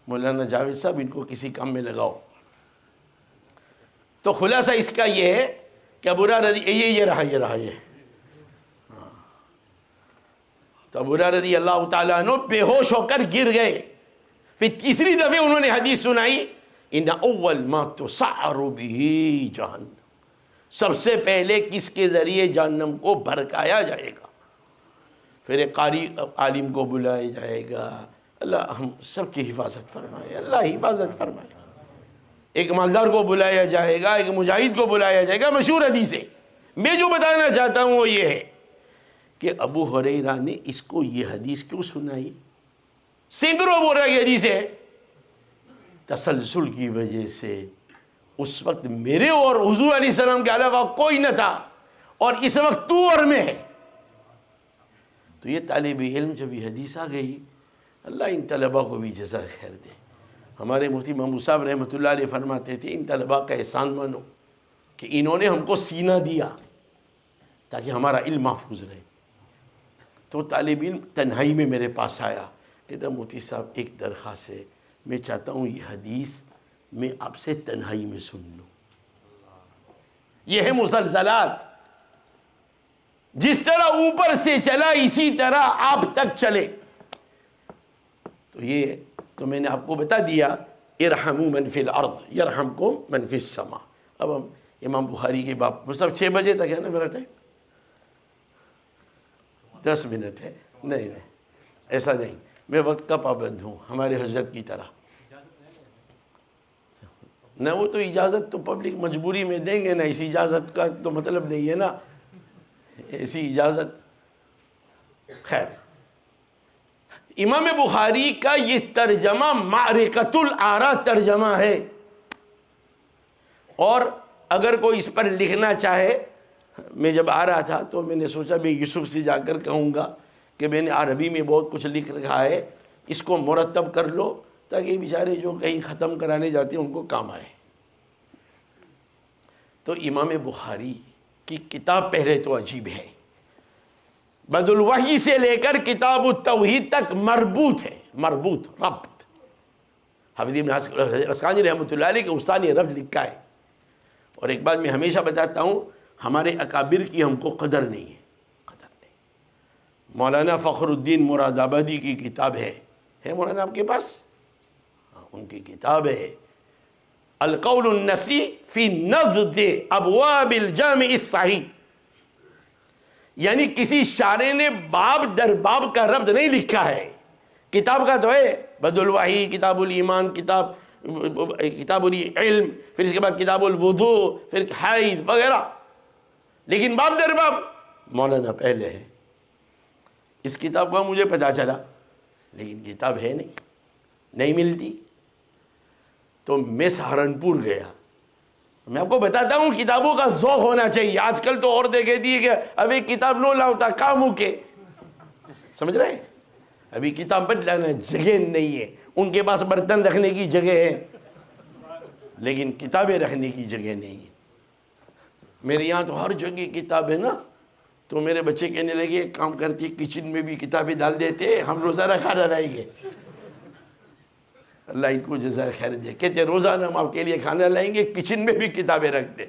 مولانا جاوید صاحب ان کو کسی کام میں لگاؤ. تو خلاصہ اس کا یہ ہے کہ ابو ہریرہ یہ رہا. تو ابو ہریرہ رضی اللہ تعالیٰ عنہ بے ہوش ہو کر گر گئے. پھر تیسری دفعہ انہوں نے حدیث سنائی ان اول ما تسعر به جہنم، سب سے پہلے کس کے ذریعے جہنم کو بھڑکایا جائے گا. پھر ایک قاری عالم کو بلایا جائے گا. اللہ ہم سب کی حفاظت فرمائے، اللہ حفاظت فرمائے. ایک مالدار کو بلایا جائے گا، ایک مجاہد کو بلایا جائے گا. مشہور حدیث ہے. میں جو بتانا چاہتا ہوں وہ یہ ہے کہ ابو ہریرہ نے اس کو یہ حدیث کیوں سنائی؟ سینکڑوں ابو ہریرہ کی حدیث ہے. تسلسل کی وجہ سے اس وقت میرے اور حضور علیہ السلام کے علاوہ کوئی نہ تھا، اور اس وقت تو اور میں ہے. تو یہ طالب علم جب یہ حدیث آ گئی، اللہ ان طلباء کو بھی جزا خیر دے. ہمارے مفتی محمود صاحب رحمۃ اللہ علیہ فرماتے تھے ان طلباء کا احسان مانو کہ انہوں نے ہم کو سینہ دیا تاکہ ہمارا علم محفوظ رہے. تو طالب علم تنہائی میں میرے پاس آیا، کہتا مفتی صاحب ایک درخواست ہے، میں چاہتا ہوں یہ حدیث میں آپ سے تنہائی میں سن لوں. یہ ہے مسلسلات، جس طرح اوپر سے چلا اسی طرح آپ تک چلے. تو یہ تو میں نے آپ کو بتا دیا ارحموا من فی الارض یرحمکم من فی السماء. اب ہم امام بخاری کے باب سب 6 بجے تک ہے نا میرا ٹائم، 10 منٹ ہے. نہیں ایسا نہیں، میں وقت کا پابند ہوں ہمارے حضرت کی طرح. نہ وہ تو اجازت تو پبلک مجبوری میں دیں گے نا، اسی اجازت کا تو مطلب نہیں ہے نا ایسی اجازت. خیر، امام بخاری کا یہ ترجمہ معرکۃ الآراء ترجمہ ہے، اور اگر کوئی اس پر لکھنا چاہے میں جب آ رہا تھا تو میں نے سوچا میں یوسف سے جا کر کہوں گا کہ میں نے عربی میں بہت کچھ لکھ رکھا ہے، اس کو مرتب کر لو تاکہ بیچارے جو کہیں ختم کرانے جاتے ہیں ان کو کام آئے۔ تو امام بخاری کی کتاب پہلے تو عجیب ہے، بدء الوحی سے لے کر کتاب التوحید تک مربوط ہے، مربوط، ربط۔ حافظ ابن عسقلانی رحمۃ اللہ علیہ کے استاد نے ربط لکھا ہے۔ اور ایک بات میں ہمیشہ بتاتا ہوں، ہمارے اکابر کی ہم کو قدر نہیں ہے، قدر نہیں۔ مولانا فخر الدین مراد آبادی کی کتاب ہے مولانا آپ کے پاس؟ ان کی کتاب ہے القول النسی فی نقد ابواب الجامع الصحیح، یعنی کسی شارع نے باب در باب کا ربط نہیں لکھا ہے۔ کتاب کا تو ہے بدء الوحی، کتاب الایمان، کتاب العلم، پھر اس کے بعد کتاب الوضوء، پھر حیض وغیرہ، لیکن باب در باب مولانا پہلے ہے۔ اس کتاب کا مجھے پتہ چلا، لیکن کتاب ہے نہیں ملتی۔ تو میں سہارنپور گیا۔ میں آپ کو بتاتا ہوں کتابوں کا ذوق ہونا چاہیے۔ آج کل تو عورتیں کہتی ہے کہ ابھی کتاب نو لاؤتا کاموں کے، سمجھ رہے ہیں؟ ابھی کتاب بدلانا جگہ نہیں ہے، ان کے پاس برتن رکھنے کی جگہ ہے لیکن کتابیں رکھنے کی جگہ نہیں ہے۔ میرے یہاں تو ہر جگہ کتاب ہے نا، تو میرے بچے کہنے لگے ایک کام کرتی کچن میں بھی کتابیں ڈال دیتے، ہم روزانہ کھانا لائیں گے۔ اللہ ان کو جزائے خیر دے، کہتے روزانہ ہم آپ کے لیے کھانا لائیں گے، کچن میں بھی کتابیں رکھ دیں۔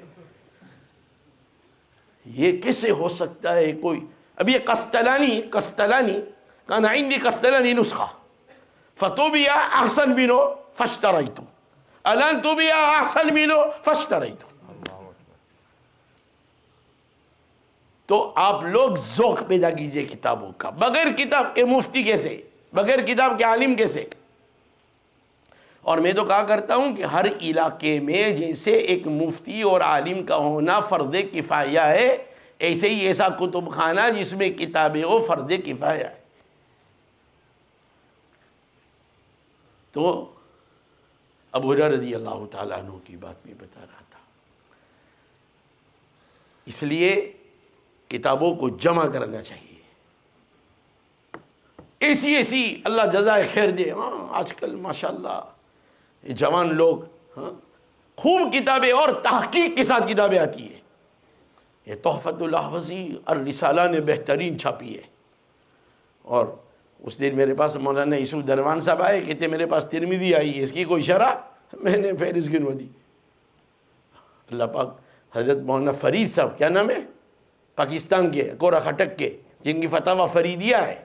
یہ کیسے ہو سکتا ہے؟ کوئی ابھی یہ قسطلانی کان عندی قسطلانی نسخہ فتوبیا احسن منو فاشتریتو الان توبیا احسن منو فاشتریتو۔ تو آپ لوگ ذوق پیدا کیجئے کتابوں کا۔ بغیر کتاب کے مفتی کیسے؟ بغیر کتاب کے عالم کیسے؟ اور میں تو کہا کرتا ہوں کہ ہر علاقے میں جیسے ایک مفتی اور عالم کا ہونا فرض کفایہ ہے، ایسے ہی ایسا کتب خانہ جس میں کتابیں ہو فرض کفایہ ہے۔ تو ابو ہریرہ رضی اللہ تعالیٰ عنہ کی بات میں بتا رہا تھا۔ اس لیے کتابوں کو جمع کرنا چاہیے۔ ایسی اللہ جزائے خیر دے، آج کل ماشاءاللہ یہ جوان لوگ خوب کتابیں اور تحقیق کے ساتھ کتابیں آتی ہے۔ یہ تحفۃ الاحوذی الرسالہ نے بہترین چھاپی ہے۔ اور اس دن میرے پاس مولانا یوسف دروان صاحب آئے، کہتے میرے پاس ترمذی آئی ہے، اس کی کوئی شرح؟ میں نے فہرست گنوا دی۔ اللہ پاک حضرت مولانا فرید صاحب، کیا نام ہے، پاکستان کے کورا کھٹک کے، جن کی فتاوی فریدیہ ہے،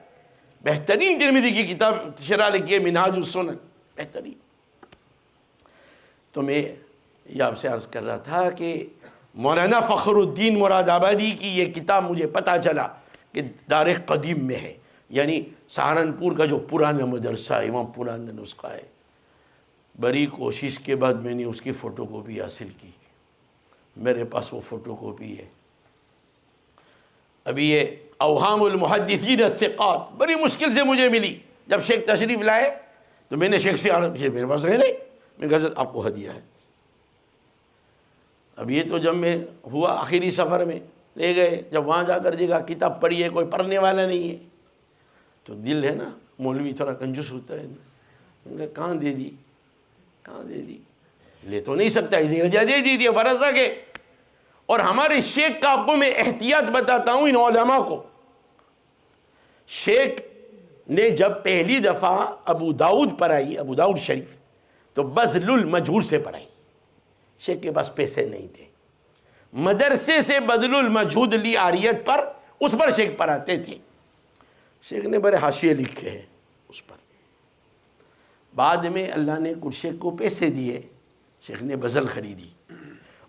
بہترین ترمذی کی کتاب شرح لکھی ہے منہاج السنن، بہترین۔ تو میں یہ آپ سے عرض کر رہا تھا کہ مولانا فخر الدین مراد آبادی کی یہ کتاب مجھے پتہ چلا کہ دار قدیم میں ہے، یعنی سہارنپور کا جو پرانا مدرسہ ہے وہاں پرانا نسخہ ہے۔ بڑی کوشش کے بعد میں نے اس کی فوٹو کاپی حاصل کی، میرے پاس وہ فوٹو کاپی ہے۔ ابھی یہ اوہام المحدثین الثقات بڑی مشکل سے مجھے ملی، جب شیخ تشریف لائے تو میں نے شیخ سے عرض، میرے پاس ہے نہیں، میں کہا آپ کو ہدیہ ہے۔ اب یہ تو جب میں ہوا آخری سفر میں لے گئے، جب وہاں جا کر دیکھا کتاب پڑھی ہے، کوئی پڑھنے والا نہیں ہے، تو دل ہے نا، مولوی تھوڑا کنجوس ہوتا ہے نا، میں کہا کہاں دے دی، لے تو نہیں سکتا، اسی وجہ دے دی فرض ہے۔ اور ہمارے شیخ کا آپ کو میں احتیاط بتاتا ہوں ان علماء کو۔ شیخ نے جب پہلی دفعہ ابو داؤد پڑھائی، ابو داؤد شریف، تو بذل المجہول سے پڑھائی۔ شیخ کے پاس پیسے نہیں تھے، مدرسے سے بذل المجہود لی عاریت پر، اس پر شیخ پڑھاتے تھے۔ شیخ نے بڑے حاشیے لکھے ہیں اس پر۔ بعد میں اللہ نے کچھ شیخ کو پیسے دیے، شیخ نے غزل خریدی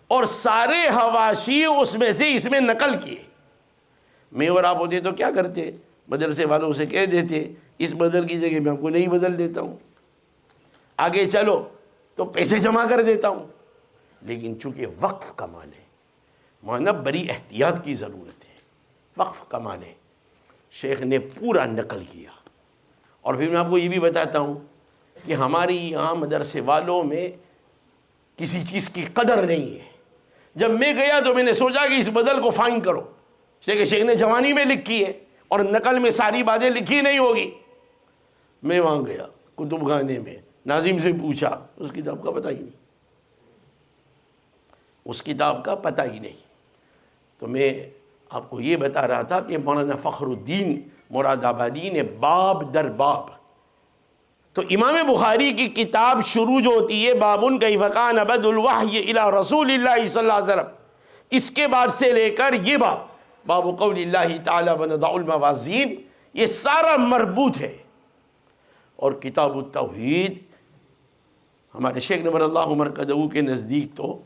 اور سارے حواشی اس میں سے اس میں نقل کیے۔ میں اور آپ ہوتے تو کیا کرتے؟ مدرسے والوں سے کہہ دیتے اس بدل کی جگہ میں آپ کو نہیں بدل دیتا ہوں، آگے چلو تو پیسے جمع کر دیتا ہوں۔ لیکن چونکہ وقف کا مال ہے، مانا بڑی احتیاط کی ضرورت ہے، وقف کا مال ہے، شیخ نے پورا نقل کیا۔ اور پھر میں آپ کو یہ بھی بتاتا ہوں کہ ہماری یہاں مدرسے والوں میں کسی چیز کی قدر نہیں ہے، جب میں گیا تو میں نے سوچا کہ اس بدل کو فائنڈ کرو، اس لیے کہ شیخ نے جوانی میں لکھی ہے اور نقل میں ساری باتیں لکھی نہیں ہوگی۔ میں وہاں گیا کتب خانے میں، ناظم سے پوچھا، اس کتاب کا پتہ ہی نہیں، اس کتاب کا پتہ ہی نہیں۔ تو میں آپ کو یہ بتا رہا تھا کہ مولانا فخر الدین مراد آبادی نے باب در باب، تو امام بخاری کی کتاب شروع جو ہوتی ہے بابن کیف کان بدء الوحی الی رسول اللہ صلی اللہ علیہ وسلم، اس کے بعد سے لے کر یہ باب قول اللہ تعالی ونضع الموازین، یہ سارا مربوط ہے۔ اور کتاب التوحید ہمارے شیخ نور اللہ مرکزہ کے نزدیک تو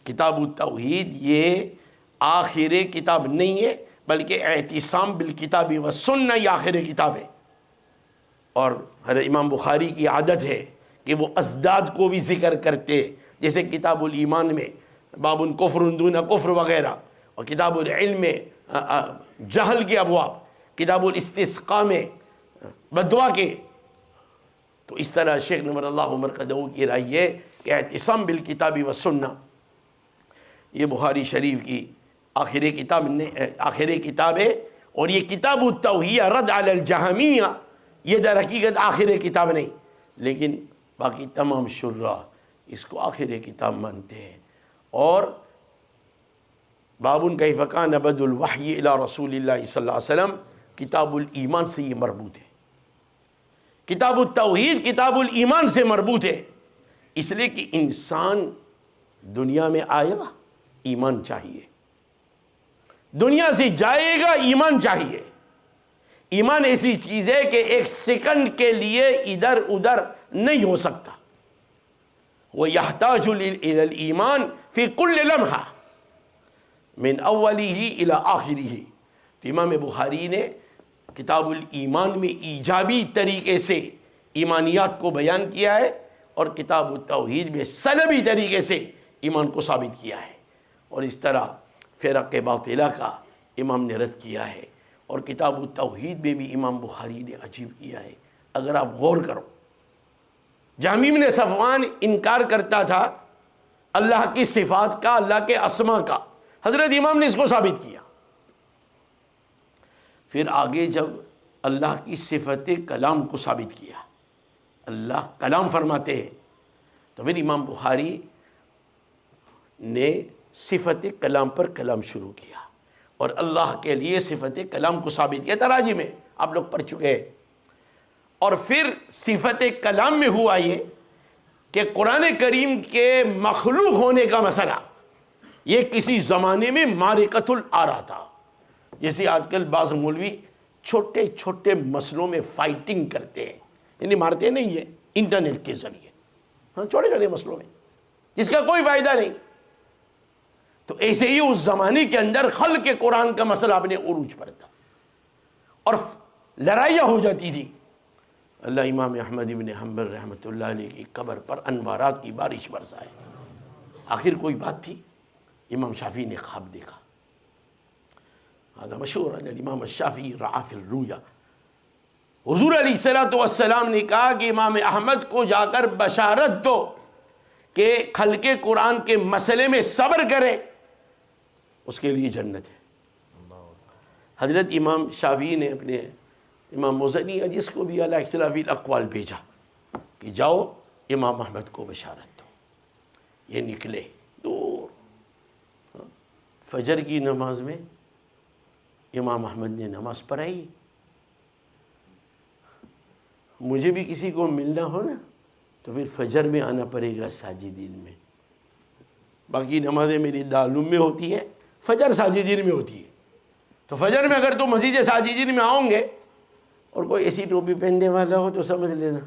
کتاب التوحید یہ آخر کتاب نہیں ہے، بلکہ اعتصام بالکتاب والسنہ یہ آخر کتاب ہے۔ اور حضرت امام بخاری کی عادت ہے کہ وہ ازداد کو بھی ذکر کرتے، جیسے کتاب الایمان میں باب کفر دون کفر وغیرہ، اور کتاب العلم میں جہل کے ابواب، کتاب الاستسقاء میں بدعا کے۔ تو اس طرح شیخ نور اللہ مرکزہ کی رائے ہے کہ اعتصام بالکتاب والسنہ یہ بخاری شریف کی آخر کتاب ہے، اور یہ کتاب التوحید رد علی الجہمیہ یہ در حقیقت آخر کتاب نہیں، لیکن باقی تمام شراح اس کو آخر کتاب مانتے ہیں۔ اور بابن کیف کان بدء الوحی الی رسول اللہ صلی اللہ علیہ وسلم کتاب الایمان سے یہ مربوط ہے، کتاب التوحید کتاب الایمان سے مربوط ہے، اس لیے کہ انسان دنیا میں آئے گا ایمان چاہیے، دنیا سے جائے گا ایمان چاہیے۔ ایمان ایسی چیز ہے کہ ایک سیکنڈ کے لیے ادھر ادھر نہیں ہو سکتا، وَيَحْتَاجُ إِلَى الْإِيمَانِ فِي كُلِّ لَمْحَةٍ مِنْ أَوَّلِهِ إِلَى آخِرِهِ۔ تو امام بخاری نے کتاب الایمان میں ایجابی طریقے سے ایمانیات کو بیان کیا ہے، اور کتاب التوحید میں سلبی طریقے سے ایمان کو ثابت کیا ہے، اور اس طرح فرق باطلہ کا امام نے رد کیا ہے۔ اور کتاب التوحید میں بھی امام بخاری نے عجیب کیا ہے، اگر آپ غور کرو، جہمی بن صفوان انکار کرتا تھا اللہ کی صفات کا، اللہ کے اسماء کا، حضرت امام نے اس کو ثابت کیا۔ پھر آگے جب اللہ کی صفت کلام کو ثابت کیا، اللہ کلام فرماتے ہیں، تو پھر امام بخاری نے صفت کلام پر کلام شروع کیا، اور اللہ کے لیے صفت کلام کو ثابت کیا، تراجی میں آپ لوگ پڑھ چکے ہیں۔ اور پھر صفت کلام میں ہوا یہ کہ قرآن کریم کے مخلوق ہونے کا مسئلہ یہ کسی زمانے میں معرکۃ الآراء تھا، جیسے آج کل بعض مولوی چھوٹے چھوٹے مسئلوں میں فائٹنگ کرتے ہیں، یعنی مارتے نہیں ہیں انٹرنیٹ کے ذریعے، ہاں چھوٹے چھوٹے مسئلوں میں جس کا کوئی فائدہ نہیں۔ تو ایسے ہی اس زمانے کے اندر خلق قرآن کا مسئلہ اپنے عروج پر تھا، اور لڑائیاں ہو جاتی تھی۔ اللہ امام احمد بن حنبل رحمۃ اللہ علیہ کی قبر پر انوارات کی بارش برسائے۔ آخر کوئی بات تھی، امام شافعی نے خواب دیکھا، هذا مشہور ہے، امام الشافعی رعا فی الرؤیا۔ حضور علیہ الصلوۃ والسلام نے کہا کہ امام احمد کو جا کر بشارت دو کہ خلق قرآن کے مسئلے میں صبر کرے، اس کے لیے جنت ہے۔ حضرت امام شافعی نے اپنے امام مزنی یا جس کو بھی علی اختلافی الاقوال بھیجا کہ جاؤ امام احمد کو بشارت دو۔ یہ نکلے دور، فجر کی نماز میں امام احمد نے نماز پڑھائی۔ مجھے بھی کسی کو ملنا ہو نا تو پھر فجر میں آنا پڑے گا ساجدین میں، باقی نمازیں میری دارالعلوم میں ہوتی ہے، فجر ساجدین میں ہوتی ہے۔ تو فجر میں اگر تو مسجد ساجدین میں آؤں گے اور کوئی ایسی ٹوپی پہننے والا ہو تو سمجھ لینا،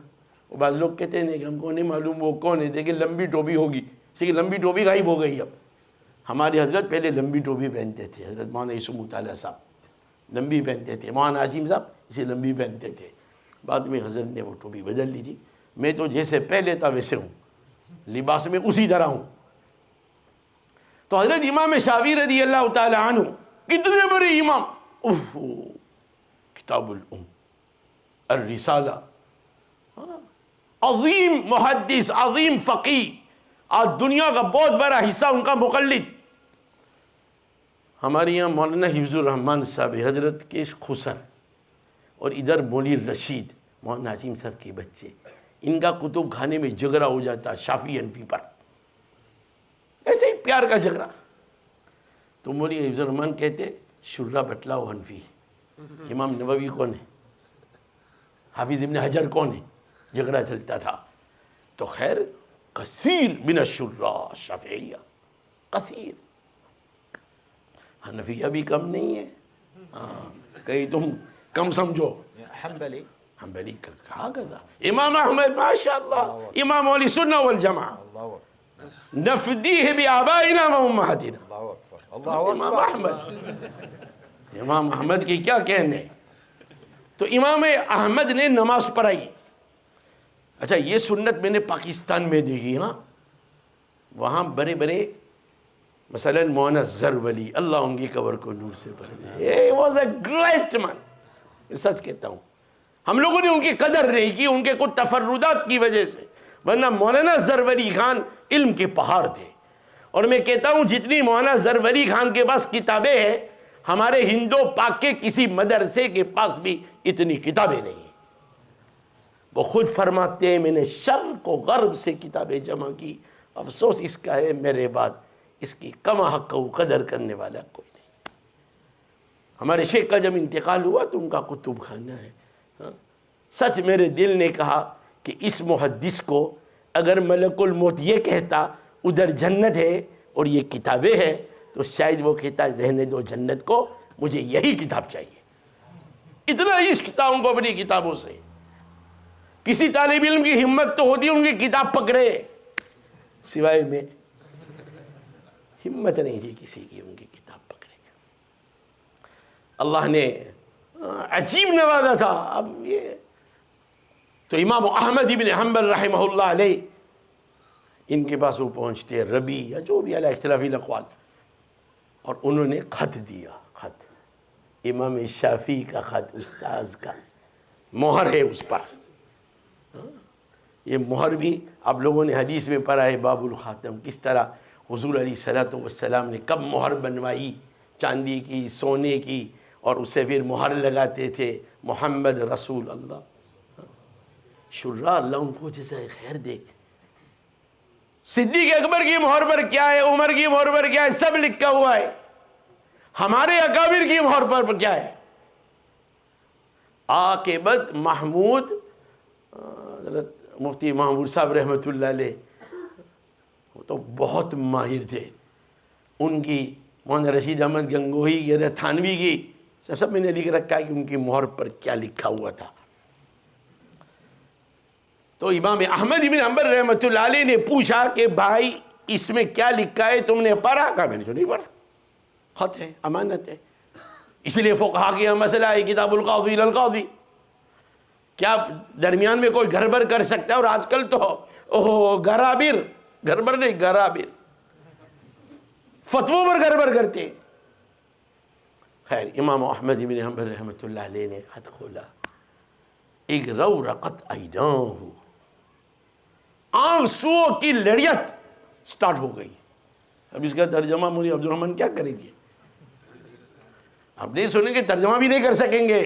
وہ بعض لوگ کہتے ہیں کہ ہم کو نہیں معلوم وہ کون ہے، دیکھیں لمبی ٹوپی ہوگی، اسی لمبی ٹوپی غائب ہو گئی اب۔ ہمارے حضرت پہلے لمبی ٹوپی پہنتے تھے، حضرت مولانا یوسف مطالعہ صاحب لمبی پہنتے تھے، مولانا عظیم صاحب اسے لمبی پہنتے تھے، بعد میں حضرت نے وہ ٹوپی بدل لی تھی۔ میں تو جیسے پہلے تھا ویسے ہوں، لباس میں اسی طرح ہوں۔ تو حضرت امام شافعی رضی اللہ تعالی عنہ کتنے بڑے امام، کتاب الام، الرسالہ، عظیم محدث، عظیم فقیہ، آج دنیا کا بہت بڑا حصہ ان کا مقلد، ہمارے یہاں مولانا حفظ الرحمان صاحب حضرت کے خسر اور ادھر مولوی رشید مولانا عظیم صاحب کے بچے، ان کا کتب کھانے میں جھگڑا ہو جاتا شافعی حنفی پر، ایسے ہی پیار کا جھگڑا. تو مولوی حفظ الرحمان کہتے شرح بتلاؤ حنفی، امام نووی کون ہے، حافظ ابن حجر کون ہے، جھگڑا چلتا تھا. تو خیر کثیر من الشراح شافعیہ، کثیر، حنفیہ بھی کم نہیں ہے. ہاں کہیں تم کم سمجھو. حنبلي حنبلی کہا گیا. امام احمد ماشاءاللہ امام اہل سنہ والجماعہ، الله أكبر نفدیہ بآبائنا و امہاتنا. الله أكبر الله امام أكبر. احمد، امام احمد کے کیا کہنے. تو امام احمد نے نماز پڑھائی. اچھا یہ سنت میں نے پاکستان میں دیکھی. ہاں وہاں بڑے بڑے مثلا مولانا زرولی، اللہ ان کی قبر کو نور سے بھر دے، he was a great man. سچ کہتا ہوں، ہم لوگوں نے ان کی قدر نہیں کی ان کے کچھ تفردات کی وجہ سے، ورنہ مولانا زرولی خان علم کے پہاڑ تھے. اور میں کہتا ہوں جتنی مولانا زرولی خان کے پاس کتابیں ہیں، ہمارے ہندو پاک کے کسی مدرسے کے پاس بھی اتنی کتابیں نہیں ہیں. وہ خود فرماتے ہیں میں نے شرق و غرب سے کتابیں جمع کی، افسوس اس کا ہے میرے بعد اس کی کما حق و قدر کرنے والا کوئی نہیں. ہمارے شیخ کا جب انتقال ہوا تو ان کا کتب خانہ ہے. سچ میرے دل نے کہا کہ اس محدث کو اگر ملک الموت یہ کہتا ادھر جنت ہے اور یہ کتابیں ہیں تو شاید وہ کہتا رہنے دو جنت کو، مجھے یہی کتاب چاہیے. اتنا عشق تھا ان کو اپنی کتابوں سے. کسی طالب علم کی ہمت تو ہوتی ان کی کتاب پکڑے، سوائے میں ہمت نہیں تھی کسی کی ان کی کتاب پکڑے. اللہ نے عجیب نوازا تھا. اب یہ تو امام احمد ابن حنبل رحمہ اللہ علیہ، ان کے پاس وہ پہنچتے ربی یا جو بھی علیہ اختلافی الاقوال، اور انہوں نے خط دیا. خط امام شافعی کا خط، استاذ کا مہر ہے اس پر. یہ مہر بھی آپ لوگوں نے حدیث میں پڑھا ہے باب الخاتم، کس طرح حضور علیہ الصلوۃ والسلام نے کب مہر بنوائی، چاندی کی، سونے کی، اور اسے پھر مہر لگاتے تھے محمد رسول اللہ. شرح اللہ ان کو جزائے خیر دے. صدیق اکبر کی مہر پر کیا ہے، عمر کی مہر پر کیا ہے، سب لکھا ہوا ہے. ہمارے اکابر کی مہر پر کیا ہے. عاقبت محمود، حضرت مفتی محمود صاحب رحمۃ اللہ علیہ وہ تو بہت ماہر تھے. ان کی مولانا رشید احمد گنگوہی کی، حضرت تھانوی کی، سب میں نے لکھ رکھا ہے کہ ان کی مہر پر کیا لکھا ہوا تھا. تو امام احمد ابن حنبل رحمۃ اللہ علیہ نے پوچھا کہ بھائی اس میں کیا لکھا ہے، تم نے پڑھا؟ کہا میں نے تو نہیں پڑھا، خط ہے، امانت ہے. اس لیے فقہا کے یہاں مسئلہ ہے کتاب القاضی للقاضی، کیا درمیان میں کوئی گڑبڑ کر سکتا ہے؟ اور آج کل تو گرابر، گڑبڑ نہیں گرابر، فتووں پر گڑبڑ کرتے ہیں. خیر امام احمد بن حنبل رحمۃ اللہ علیہ نے خط کھولا. اغرورقت عیناہ، آنسوؤں کی لڑیت سٹارٹ ہو گئی. اب اس کا ترجمہ مولوی عبد الرحمن کیا کریں گے؟ آپ نہیں سنیں گے، ترجمہ بھی نہیں کر سکیں گے.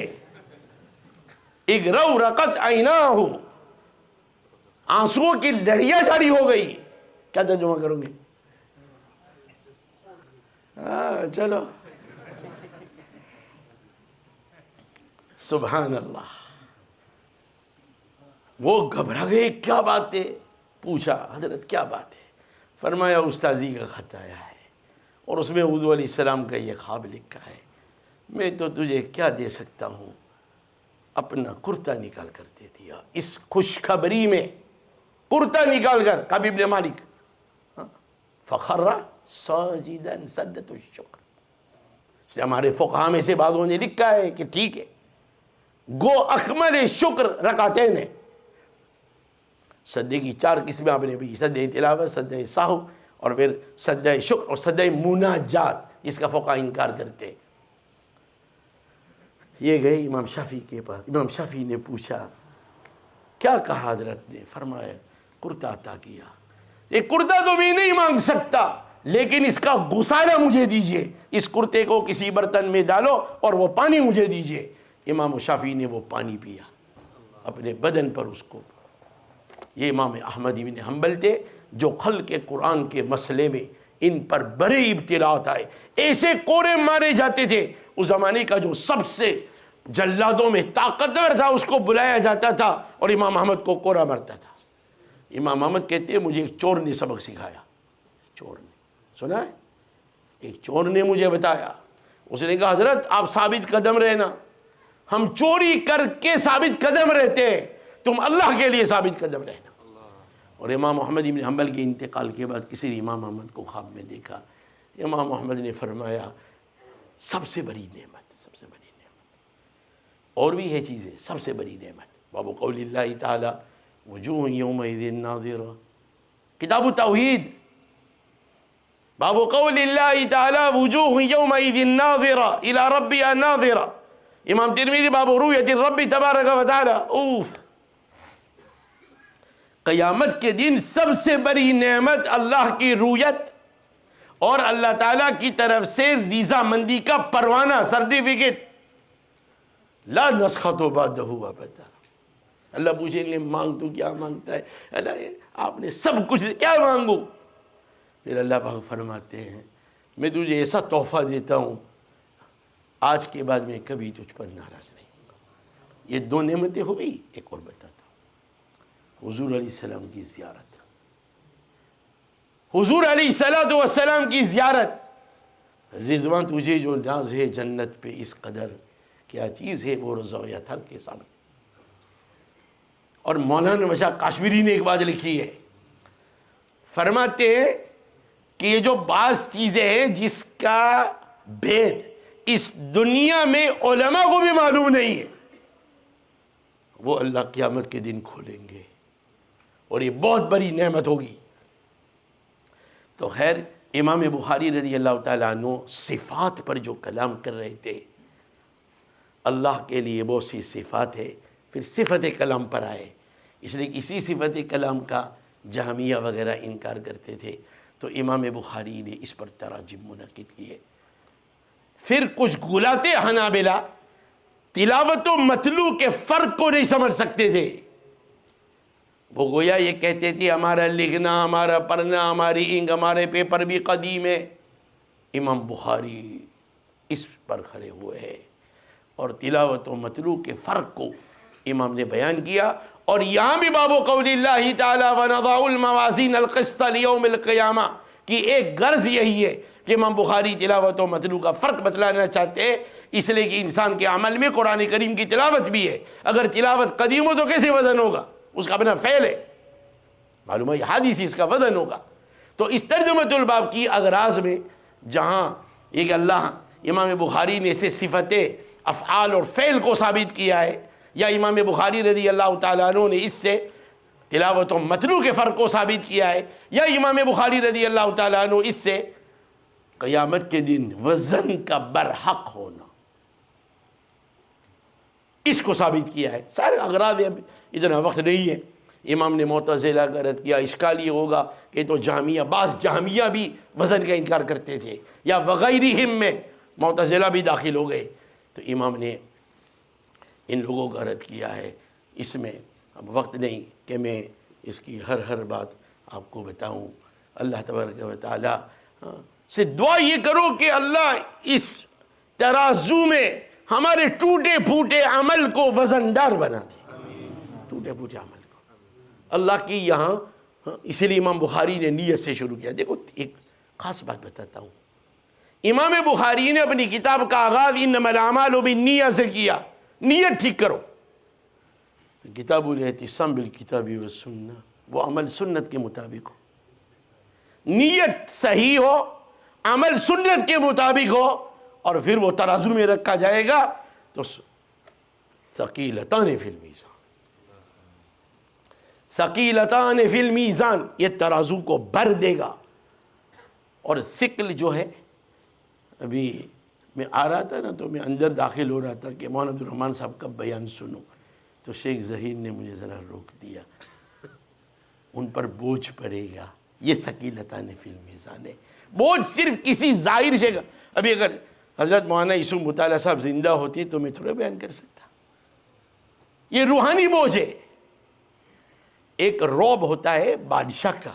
اغرورقت عیناہ، آنسوؤں کی لڑیاں جاری ہو گئی. کیا ترجمہ کروں گے؟ چلو سبحان اللہ. وہ گھبرا گئے، کیا بات ہے؟ پوچھا حضرت کیا بات ہے؟ فرمایا استاذی کا خط آیا ہے اور اس میں حضور علیہ السلام کا یہ خواب لکھا ہے. میں تو تجھے کیا دے سکتا ہوں، اپنا کرتا نکال کر دے دیا. اس خوشخبری میں کرتا نکال کر کعب بن مالک فخر ساجدا سجدۃ الشکر. اس لیے ہمارے فقہا میں سے بعضوں نے لکھا ہے کہ ٹھیک ہے، گو اکمل شکر رکعتین ہیں. سجدے کی 4 قسمیں آپ نے بھی، سجدہ تلاوت، سجدہ سہو، اور پھر سجدہ شکر اور سجدہ مناجات، جس کا فقہا انکار کرتے ہیں. یہ گئے امام شافعی کے پاس. امام شافعی نے پوچھا کیا کہا حضرت نے؟ فرمایا کرتا عطا کیا. یہ کرتا تو بھی نہیں مانگ سکتا، لیکن اس کا غسالہ مجھے دیجئے، اس کرتے کو کسی برتن میں ڈالو اور وہ پانی مجھے دیجئے۔ امام شافعی نے وہ پانی پیا اپنے بدن پر اس کو۔ یہ امام احمد بن حنبل تھے جو خلق قرآن کے مسئلے میں ان پر بڑے ابتلاءات آئے، ایسے کورے مارے جاتے تھے۔ اس زمانے کا جو سب سے جلادوں میں طاقتور تھا اس کو بلایا جاتا تھا اور امام احمد کو کورا مرتا تھا۔ امام احمد کہتے ہیں مجھے ایک چور نے سبق سکھایا، چور نے، سنا ہے، ایک چور نے مجھے بتایا، اس نے کہا حضرت آپ ثابت قدم رہنا، ہم چوری کر کے ثابت قدم رہتے ہیں، تم اللہ کے لیے ثابت قدم رہنا۔ اور امام محمد بن حنبل کے انتقال کے بعد کسی نے امام احمد کو خواب میں دیکھا، امام محمد نے فرمایا سب سے بڑی نعمت، سب سے بڑی نعمت اور بھی ہے چیزیں، سب سے بڑی نعمت باب قول اللہ تعالی وجوہ یومئذ ناظرہ، کتاب التوحید، باب قول اللہ تعالی وجوہ یومئذ ناظرہ الی ربها ناظرہ، امام ترمذی باب رؤیت الرب تبارک و تعالی۔ اوف، قیامت کے دن سب سے بڑی نعمت اللہ کی رؤیت اور اللہ تعالیٰ کی طرف سے رضامندی کا پروانہ، سرٹیفکیٹ، لا نسخط بعدہ ابدا۔ اللہ پوچھیں گے مانگ تو کیا مانگتا ہے؟ اللہ آپ نے سب کچھ، کیا مانگو؟ پھر اللہ پاک فرماتے ہیں میں تجھے ایسا تحفہ دیتا ہوں آج کے بعد میں کبھی تجھ پر ناراض نہیں ہوں گا۔ یہ دو نعمتیں ہوئی۔ ایک اور بتاتا ہوں، حضور علیہ السلام کی زیارت، حضور علیہ السلام کی زیارت، رضوان تجھے جو ناز ہے جنت پہ اس قدر، کیا چیز ہے وہ روضہ اطہر کے سامنے۔ اور مولانا مشاہ کاشمیری نے ایک بات لکھی ہے، فرماتے ہیں کہ یہ جو بعض چیزیں ہیں جس کا بھید اس دنیا میں علماء کو بھی معلوم نہیں ہے، وہ اللہ قیامت کے دن کھولیں گے اور یہ بہت بڑی نعمت ہوگی۔ تو خیر، امام بخاری رضی اللہ تعالیٰ عنہ صفات پر جو کلام کر رہے تھے، اللہ کے لیے بہت سی صفات ہے، پھر صفت کلام پر آئے، اس لیے کسی صفت کلام کا جہمیہ وغیرہ انکار کرتے تھے، تو امام بخاری نے اس پر تراجم منعقد کیے۔ پھر کچھ غلاتے حنابلہ تلاوت و مطلوع کے فرق کو نہیں سمجھ سکتے تھے، وہ گویا یہ کہتے تھے ہمارا لکھنا، ہمارا پڑھنا، ہماری انک، ہمارے پیپر بھی قدیم ہے۔ امام بخاری اس پر کھڑے ہوئے ہیں اور تلاوت و مطلوع کے فرق کو امام نے بیان کیا۔ اور یہاں بھی باب قول اللہ تعالی ونضع الموازین القسط لیوم القیامہ کی ایک غرض یہی ہے کہ امام بخاری تلاوت و مطلوع کا فرق بتلانا چاہتے ہیں، اس لیے کہ انسان کے عمل میں قرآن کریم کی تلاوت بھی ہے، اگر تلاوت قدیم ہو تو کیسے وزن ہوگا؟ اس کا اپنا فعل ہے، معلوم ہے یہ حدیث اس کا وزن ہوگا۔ تو اس ترجمۃ الباب کی اغراض میں جہاں ایک اللہ امام بخاری نے اسے صفت افعال اور فعل کو ثابت کیا ہے، یا امام بخاری رضی اللہ تعالیٰ عنہ نے اس سے تلاوت و مطلوع کے فرق کو ثابت کیا ہے، یا امام بخاری رضی اللہ تعالیٰ عنہ اس سے قیامت کے دن وزن کا برحق ہونا، اس کو ثابت کیا ہے۔ سارے اغراض، اتنا وقت نہیں ہے۔ امام نے معتزلہ کا رد کیا، اشکال یہ ہوگا کہ تو جہمیہ، بعض جہمیہ بھی وزن کا انکار کرتے تھے، یا وغیرہم میں معتزلہ بھی داخل ہو گئے، تو امام نے ان لوگوں کا رد کیا ہے۔ اس میں اب وقت نہیں کہ میں اس کی ہر بات آپ کو بتاؤں۔ اللہ تبارک و تعالیٰ سے دعا یہ کرو کہ اللہ اس ترازو میں ہمارے ٹوٹے پھوٹے عمل کو وزندار بنا دے، ٹوٹے پھوٹے عمل کو اللہ کی یہاں۔ اسی لیے امام بخاری نے نیت سے شروع کیا۔ دیکھو ایک خاص بات بتاتا ہوں، امام بخاری نے اپنی کتاب کا آغاز انما الاعمال بالنیہ سے کیا، نیت ٹھیک کرو۔ کتاب الاعتصام بالکتاب والسنہ، وہ عمل سنت کے مطابق ہو، نیت صحیح ہو، عمل سنت کے مطابق ہو، اور پھر وہ ترازو میں رکھا جائے گا تو ثقیلتان فی المیزان، ثقیلتان فی المیزان، یہ ترازو کو بھر دے گا۔ اور ثقل جو ہے، ابھی میں آ رہا تھا نا تو میں اندر داخل ہو رہا تھا کہ مولانا عبد الرحمن صاحب کا بیان سنوں، تو شیخ ظہیر نے مجھے ذرا روک دیا، ان پر بوجھ پڑے گا، یہ ثقیلتان فی المیزان ہے۔ بوجھ صرف کسی ظاہر سے. ابھی اگر حضرت مولانا یوسف مطالعہ صاحب زندہ ہوتے تو میں تھوڑا بیان کر سکتا. یہ روحانی بوجھ ہے. ایک رعب ہوتا ہے بادشاہ کا,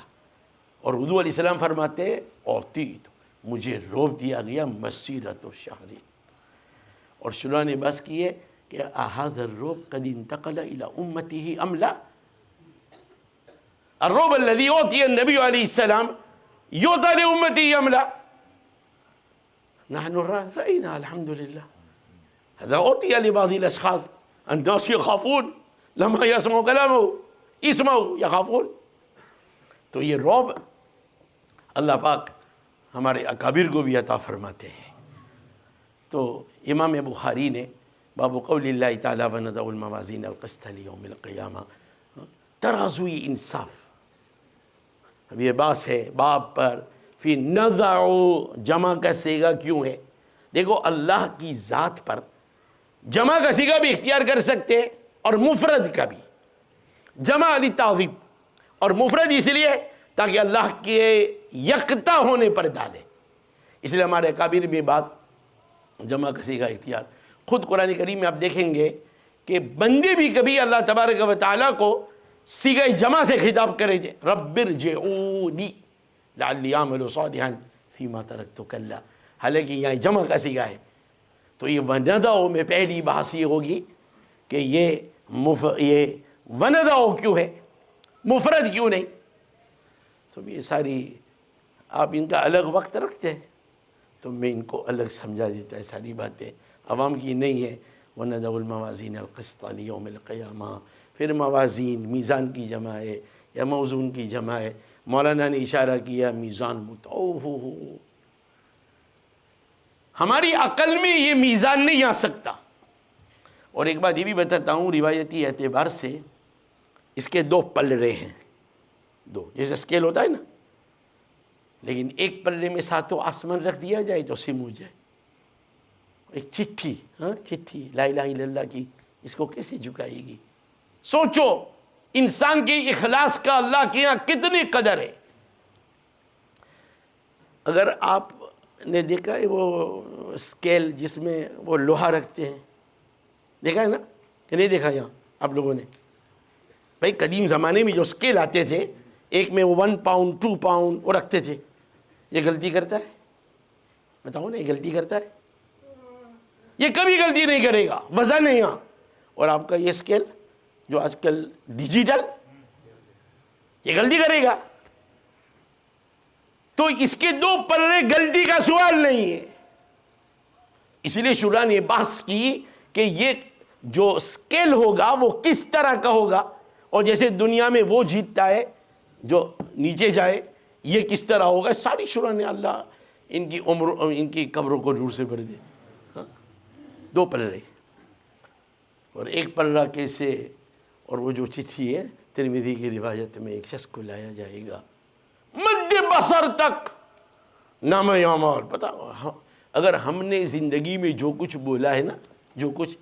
اور حضور علیہ السلام فرماتے ہیں اوتیت, مجھے رعب دیا گیا مسیرت و شہری. اور شروع نے بس کی ہے کہ احاذ الرعب قد انتقل الى امته ام لا. الرعب الذي اوتي النبي عليه السلام يعطى لامته ام لا. نحن رأينا الحمد لله هذا اوتي لبعض الاشخاص الناس يخافون لما يسمعوا كلامه اسمعوا يخافون. تو یہ رعب اللہ پاک ہمارے اکابر کو بھی عطا فرماتے ہیں. تو امام بخاری نے باب قول اللہ تعالیٰ وَنَضَعُ الْمَوَازِينَ الْقِسْطَ لِيَوْمِ الْقِيَامَةِ, ترازوی انصاف. اب یہ باس ہے باب پر فی نضع جمع کا صیغہ کیوں ہے. دیکھو اللہ کی ذات پر جمع کا صیغہ بھی اختیار کر سکتے ہیں اور مفرد کا بھی. جمع للتعظیم اور مفرد اس لیے تاکہ اللہ کے یکتا ہونے پر ڈالے. اس لیے ہمارے اکابر میں بات جمع کا صیغہ اختیار. خود قرآن کریم میں آپ دیکھیں گے کہ بندے بھی کبھی اللہ تبارک و تعالیٰ کو صیغہ جمع سے خطاب کرے تھے, رب ارجعونی لعلی اعمل صالحا فیما ترکت کلا. حالانکہ یہاں جمع کا صیغہ ہے. تو یہ وندعو میں پہلی بحث یہ ہوگی کہ یہ وندعو کیوں ہے, مفرد کیوں نہیں. تو یہ ساری آپ ان کا الگ وقت رکھتے ہیں تو میں ان کو الگ سمجھا دیتا ہے. ساری باتیں عوام کی نہیں ہے. وَنَضَعُ الْمَوَازِينَ الْقِسْطَ لِيَوْمِ الْقِيَامَةِ, پھر موازین میزان کی جمع ہے یا موزون کی جمع ہے. مولانا نے اشارہ کیا میزان متعو. ہماری عقل میں یہ میزان نہیں آ سکتا. اور ایک بات یہ بھی بتاتا ہوں, روایتی اعتبار سے اس کے دو پلڑے ہیں. دو جیسے اسکیل ہوتا ہے نا, لیکن ایک پلڑے میں ساتوں آسمان رکھ دیا جائے تو سم ہو جائے. ایک چٹھی, چٹھی لا الہ الا اللہ کی, اس کو کیسے جھکائے گی. سوچو انسان کی اخلاص کا اللہ کے یہاں کتنی قدر ہے. اگر آپ نے دیکھا ہے وہ اسکیل جس میں وہ لوہا رکھتے ہیں, دیکھا ہے نا کہ نہیں دیکھا یہاں آپ لوگوں نے. بھائی قدیم زمانے میں جو اسکیل آتے تھے ایک میں وہ 1 پاؤنڈ 2 پاؤنڈ وہ رکھتے تھے. یہ غلطی کرتا ہے, بتاؤ نا, یہ غلطی کرتا ہے. یہ کبھی غلطی نہیں کرے گا, وزن ہے یہاں. اور آپ کا یہ اسکیل جو آج کل ڈیجیٹل, یہ غلطی کرے گا. تو اس کے دو پلڑے, غلطی کا سوال نہیں ہے. اس لیے شورا نے بحث کی کہ یہ جو اسکیل ہوگا وہ کس طرح کا ہوگا, اور جیسے دنیا میں وہ جیتتا ہے جو نیچے جائے, یہ کس طرح ہوگا. ساری شورا نے اللہ ان کی عمر ان کی قبروں کو نور سے بھر دے. دو پلڑے اور ایک پلڑا کیسے. اور وہ جو چٹھی ہے ترمذی کی روایت میں ایک شخص کو لایا جائے گا مد بصر تک نامہ اعمال. پتا اگر ہم نے زندگی میں جو کچھ بولا ہے نا, جو کچھ,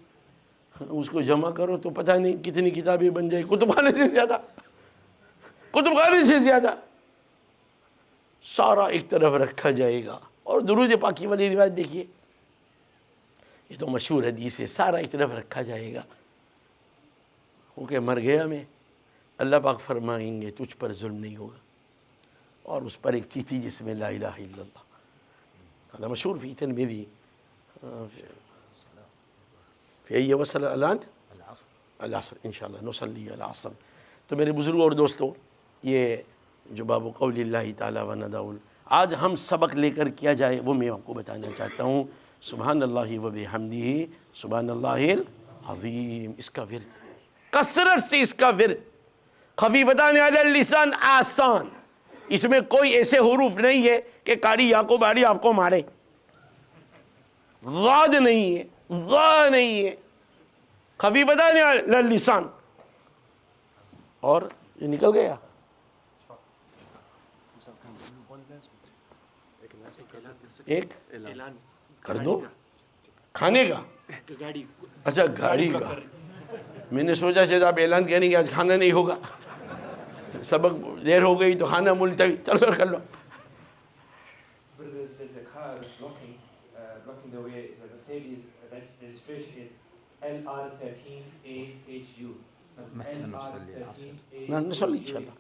اس کو جمع کرو تو پتہ نہیں کتنی کتابیں بن جائے, کتب خانے سے زیادہ, کتب خانے سے زیادہ. سارا ایک طرف رکھا جائے گا. اور درود پاکی والی روایت دیکھیے, یہ تو مشہور حدیث ہے. سارا ایک طرف رکھا جائے گا. وہ کہ مر گیا میں, اللہ پاک فرمائیں گے تجھ پر ظلم نہیں ہوگا. اور اس پر ایک چیٹھی جس میں لا الہ الا اللہ. هذا مشہور فی ترمذی فی ای وصل الان العصر انشاءاللہ نصلی العصر. تو میرے بزرگوں اور دوستوں, یہ جو باب قول اللہ تعالی ونضع, آج ہم سبق لے کر کیا جائے وہ میں آپ کو بتانا چاہتا ہوں. سبحان اللہ و بحمدہ سبحان اللہ العظیم. اس کا ورد کثرت سے, اس کا ورد خفیفتان علی اللسان, آسان. اس میں کوئی ایسے حروف نہیں ہے کہ قاری یعقوب آڑی آپ کو مارے. ضاد نہیں ہے, ضا نہیں ہے, خفیفتان علی اللسان. اور یہ نکل گیا. ایک کر دو کھانے کا. اچھا گاڑی کا. میں نے سوچا شاید آپ اعلان کریں کہ آج کھانا نہیں ہوگا, سبق دیر ہو گئی تو کھانا ملتوی. چلو کر لو. the way the Mercedes registration is LR13AHU. متى نصلي العصر؟ نصلي إن شاء الله.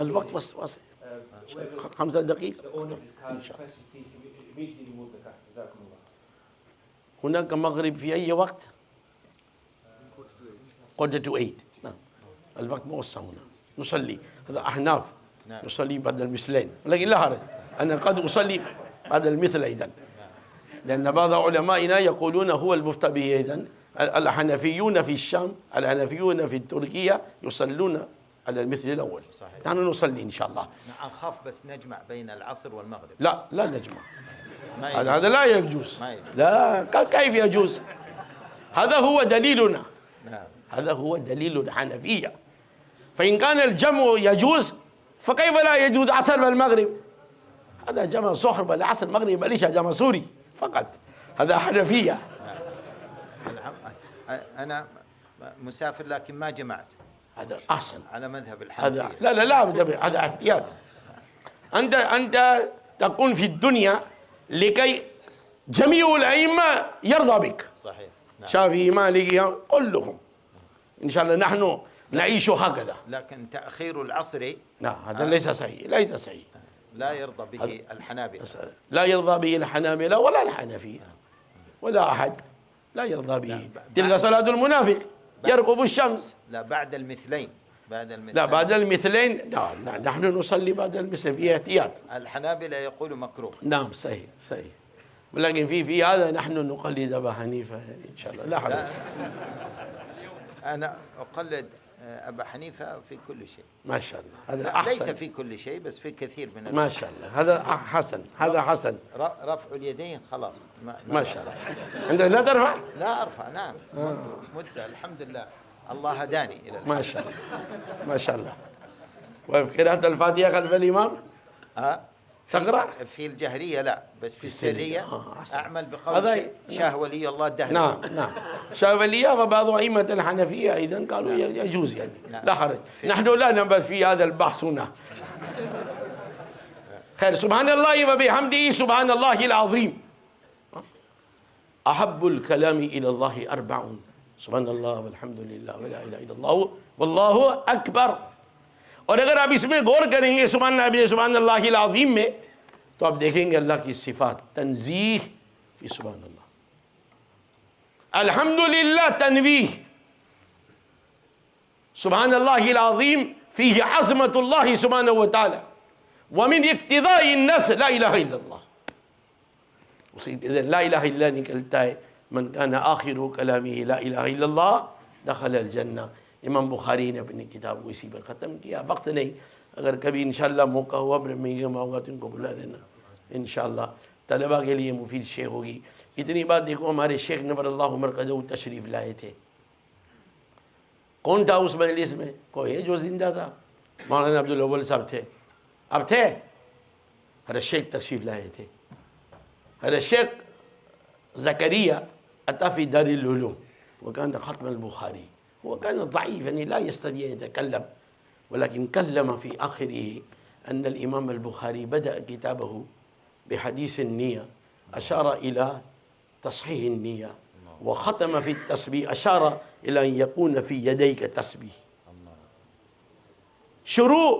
الوقت واسع 5 دقائق. The owner of this car requests you please immediately remove the car. جزاكم الله. هناك مغرب في أي وقت؟ 7:45. نعم الوقت موسع هنا نصلي. هذا أحناف نصلي بعد المثلين، لكن لا حرج أنا قد أصلي بعد المثل أيضا، لأن بعض علمائنا يقولون هو المفتى به أيضا. الحنفيون في الشام، الحنفيون في تركيا يصلون على المثل الأول. صحيح. نحن نصلي إن شاء الله. نخاف بس نجمع بين العصر والمغرب. لا نجمع، ما يجوز. هذا لا يجوز. ما يجوز. لا كيف يجوز؟ هذا هو دليلنا، نعم. هذا هو دليل الحنفية. فإن كان الجمع يجوز فكيف لا يجوز عصر والمغرب؟ هذا جمع صحر بالعصر المغرب ليس جمع سوري فقط، هذا حنفية. أنا مسافر لكن ما جمعت هذا أحسن، على مذهب هذا الحنفية. لا هذا احتياط. أنت تكون في الدنيا لكي جميع الأئمة يرضى بك. صحيح. نعم. شافعي مالكي كلهم إن شاء الله نحن نعيش هكذا. لكن تأخير العصر لا هذا ليس صحيح، ليس صحيح. لا يرضى به الحنابلة. لا يرضى به الحنابلة ولا الحنفية ولا أحد لا يرضى به. تلك صلاة المنافق يرقب الشمس. لا بعد المثلين. لا بعد المثلين لا نحن نصلي بعد المثل فيه احتياط. الحنابلة يقولوا مكروه. نعم صحيح. ولكن في هذا نحن نقلد أبا حنيفة يعني إن شاء الله لا حرج. أنا أقلد أبا حنيفة في كل شيء. ما شاء الله هذا لا أحسن. ليس في كل شيء بس في كثير من ما شاء الله هذا حسن، هذا حسن. رفع اليدين خلاص ما شاء الله. عندك لا ترفع؟ لا أرفع. نعم. مدة الحمد لله الله هداني إلى ما شاء الله ما شاء الله. وفي قراءة الفاتحة خلف الإمام تقرأ؟ في الجهرية لا، بس في السرية أعمل بقول هذا شاه ولي الله الدهري. نعم شاه ولي. وبعض أئمة الحنفية أيضا قالوا يجوز يعني لا حرج. نحن لا نبث في هذا البحث هنا. خير. سبحان الله وبحمده سبحان الله العظيم. أحب الكلام إلى الله 4: سبحان الله والحمد لله ولا إله إلا الله والله أكبر. اور اگر آپ اس میں غور کریں گے سبحان اللہ العظیم میں تو آپ دیکھیں گے اللہ کی صفات. تنزیہ فی سبحان اللہ، الحمدللہ تنویہ، سبحان اللہ العظیم فیہ عظمت اللہ سبحانہ وتعالی ومن اقتضاء النص لا الہ الا اللہ. لا الہ الا نکلتا ہے من کان آخر کلامہ لا الہ الا اللہ دخل الجنہ. امام بخاری نے اپنی کتاب کو اسی پر ختم کیا. وقت نہیں، اگر کبھی انشاءاللہ موقع ہوا برمنگھم ہوگا تو ان کو بلا لینا انشاءاللہ. طلبہ کے لیے مفید شیخ ہوگی. اتنی بات دیکھو، ہمارے شیخ نور اللہ مرقدہ تشریف لائے تھے. کون تھا اس مجلس میں؟ کوئی ہے جو زندہ تھا؟ مولانا عبدالاول صاحب تھے. اب تھے؟ حضرت شیخ تشریف لائے تھے. حضرت شیخ زكريا أتى في دار العلوم وكان ختم البخاري. هو كان ضعيف يعني لا يستطيع أن يتكلم، ولكن كلم في آخره أن الإمام البخاري بدأ كتابه بحديث النية، أشار إلى تصحيح النية، وختم في التسبيح أشار إلى أن يكون في يديك تسبيح. شروع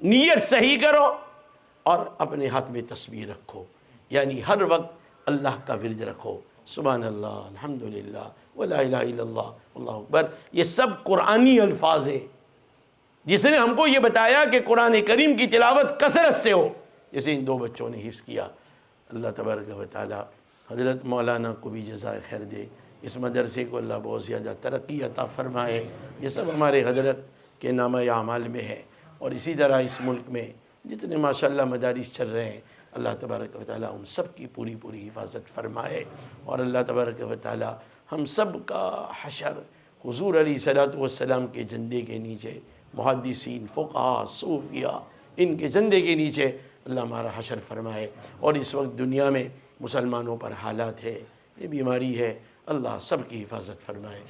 نیت صحیح کرو اور اپنے ہاتھ میں تسبیح رکھو، یعنی ہر وقت اللہ کا ورد رکھو. سبحان اللہ، الحمدللہ، ولا الہ الا اللہ، اللہ اکبر. یہ سب قرآنی الفاظ ہیں جس نے ہم کو یہ بتایا کہ قرآن کریم کی تلاوت کثرت سے ہو، جیسے ان دو بچوں نے حفظ کیا. اللہ تبارک و تعالی حضرت مولانا کو بھی جزائے خیر دے، اس مدرسے کو اللہ بہت زیادہ ترقی عطا فرمائے. یہ سب ہمارے حضرت کے نامہ اعمال میں ہے. اور اسی طرح اس ملک میں جتنے ماشاءاللہ مدارس چل رہے ہیں، اللہ تبارک و تعالی ان سب کی پوری پوری حفاظت فرمائے. اور اللہ تبارک و تعالی ہم سب کا حشر حضور علیہ الصلوۃ والسلام کے جھنڈے کے نیچے، محدثین، فقہاء، صوفیاء، ان کے جھنڈے کے نیچے اللہ ہمارا حشر فرمائے. اور اس وقت دنیا میں مسلمانوں پر حالات ہے، یہ بیماری ہے، اللہ سب کی حفاظت فرمائے.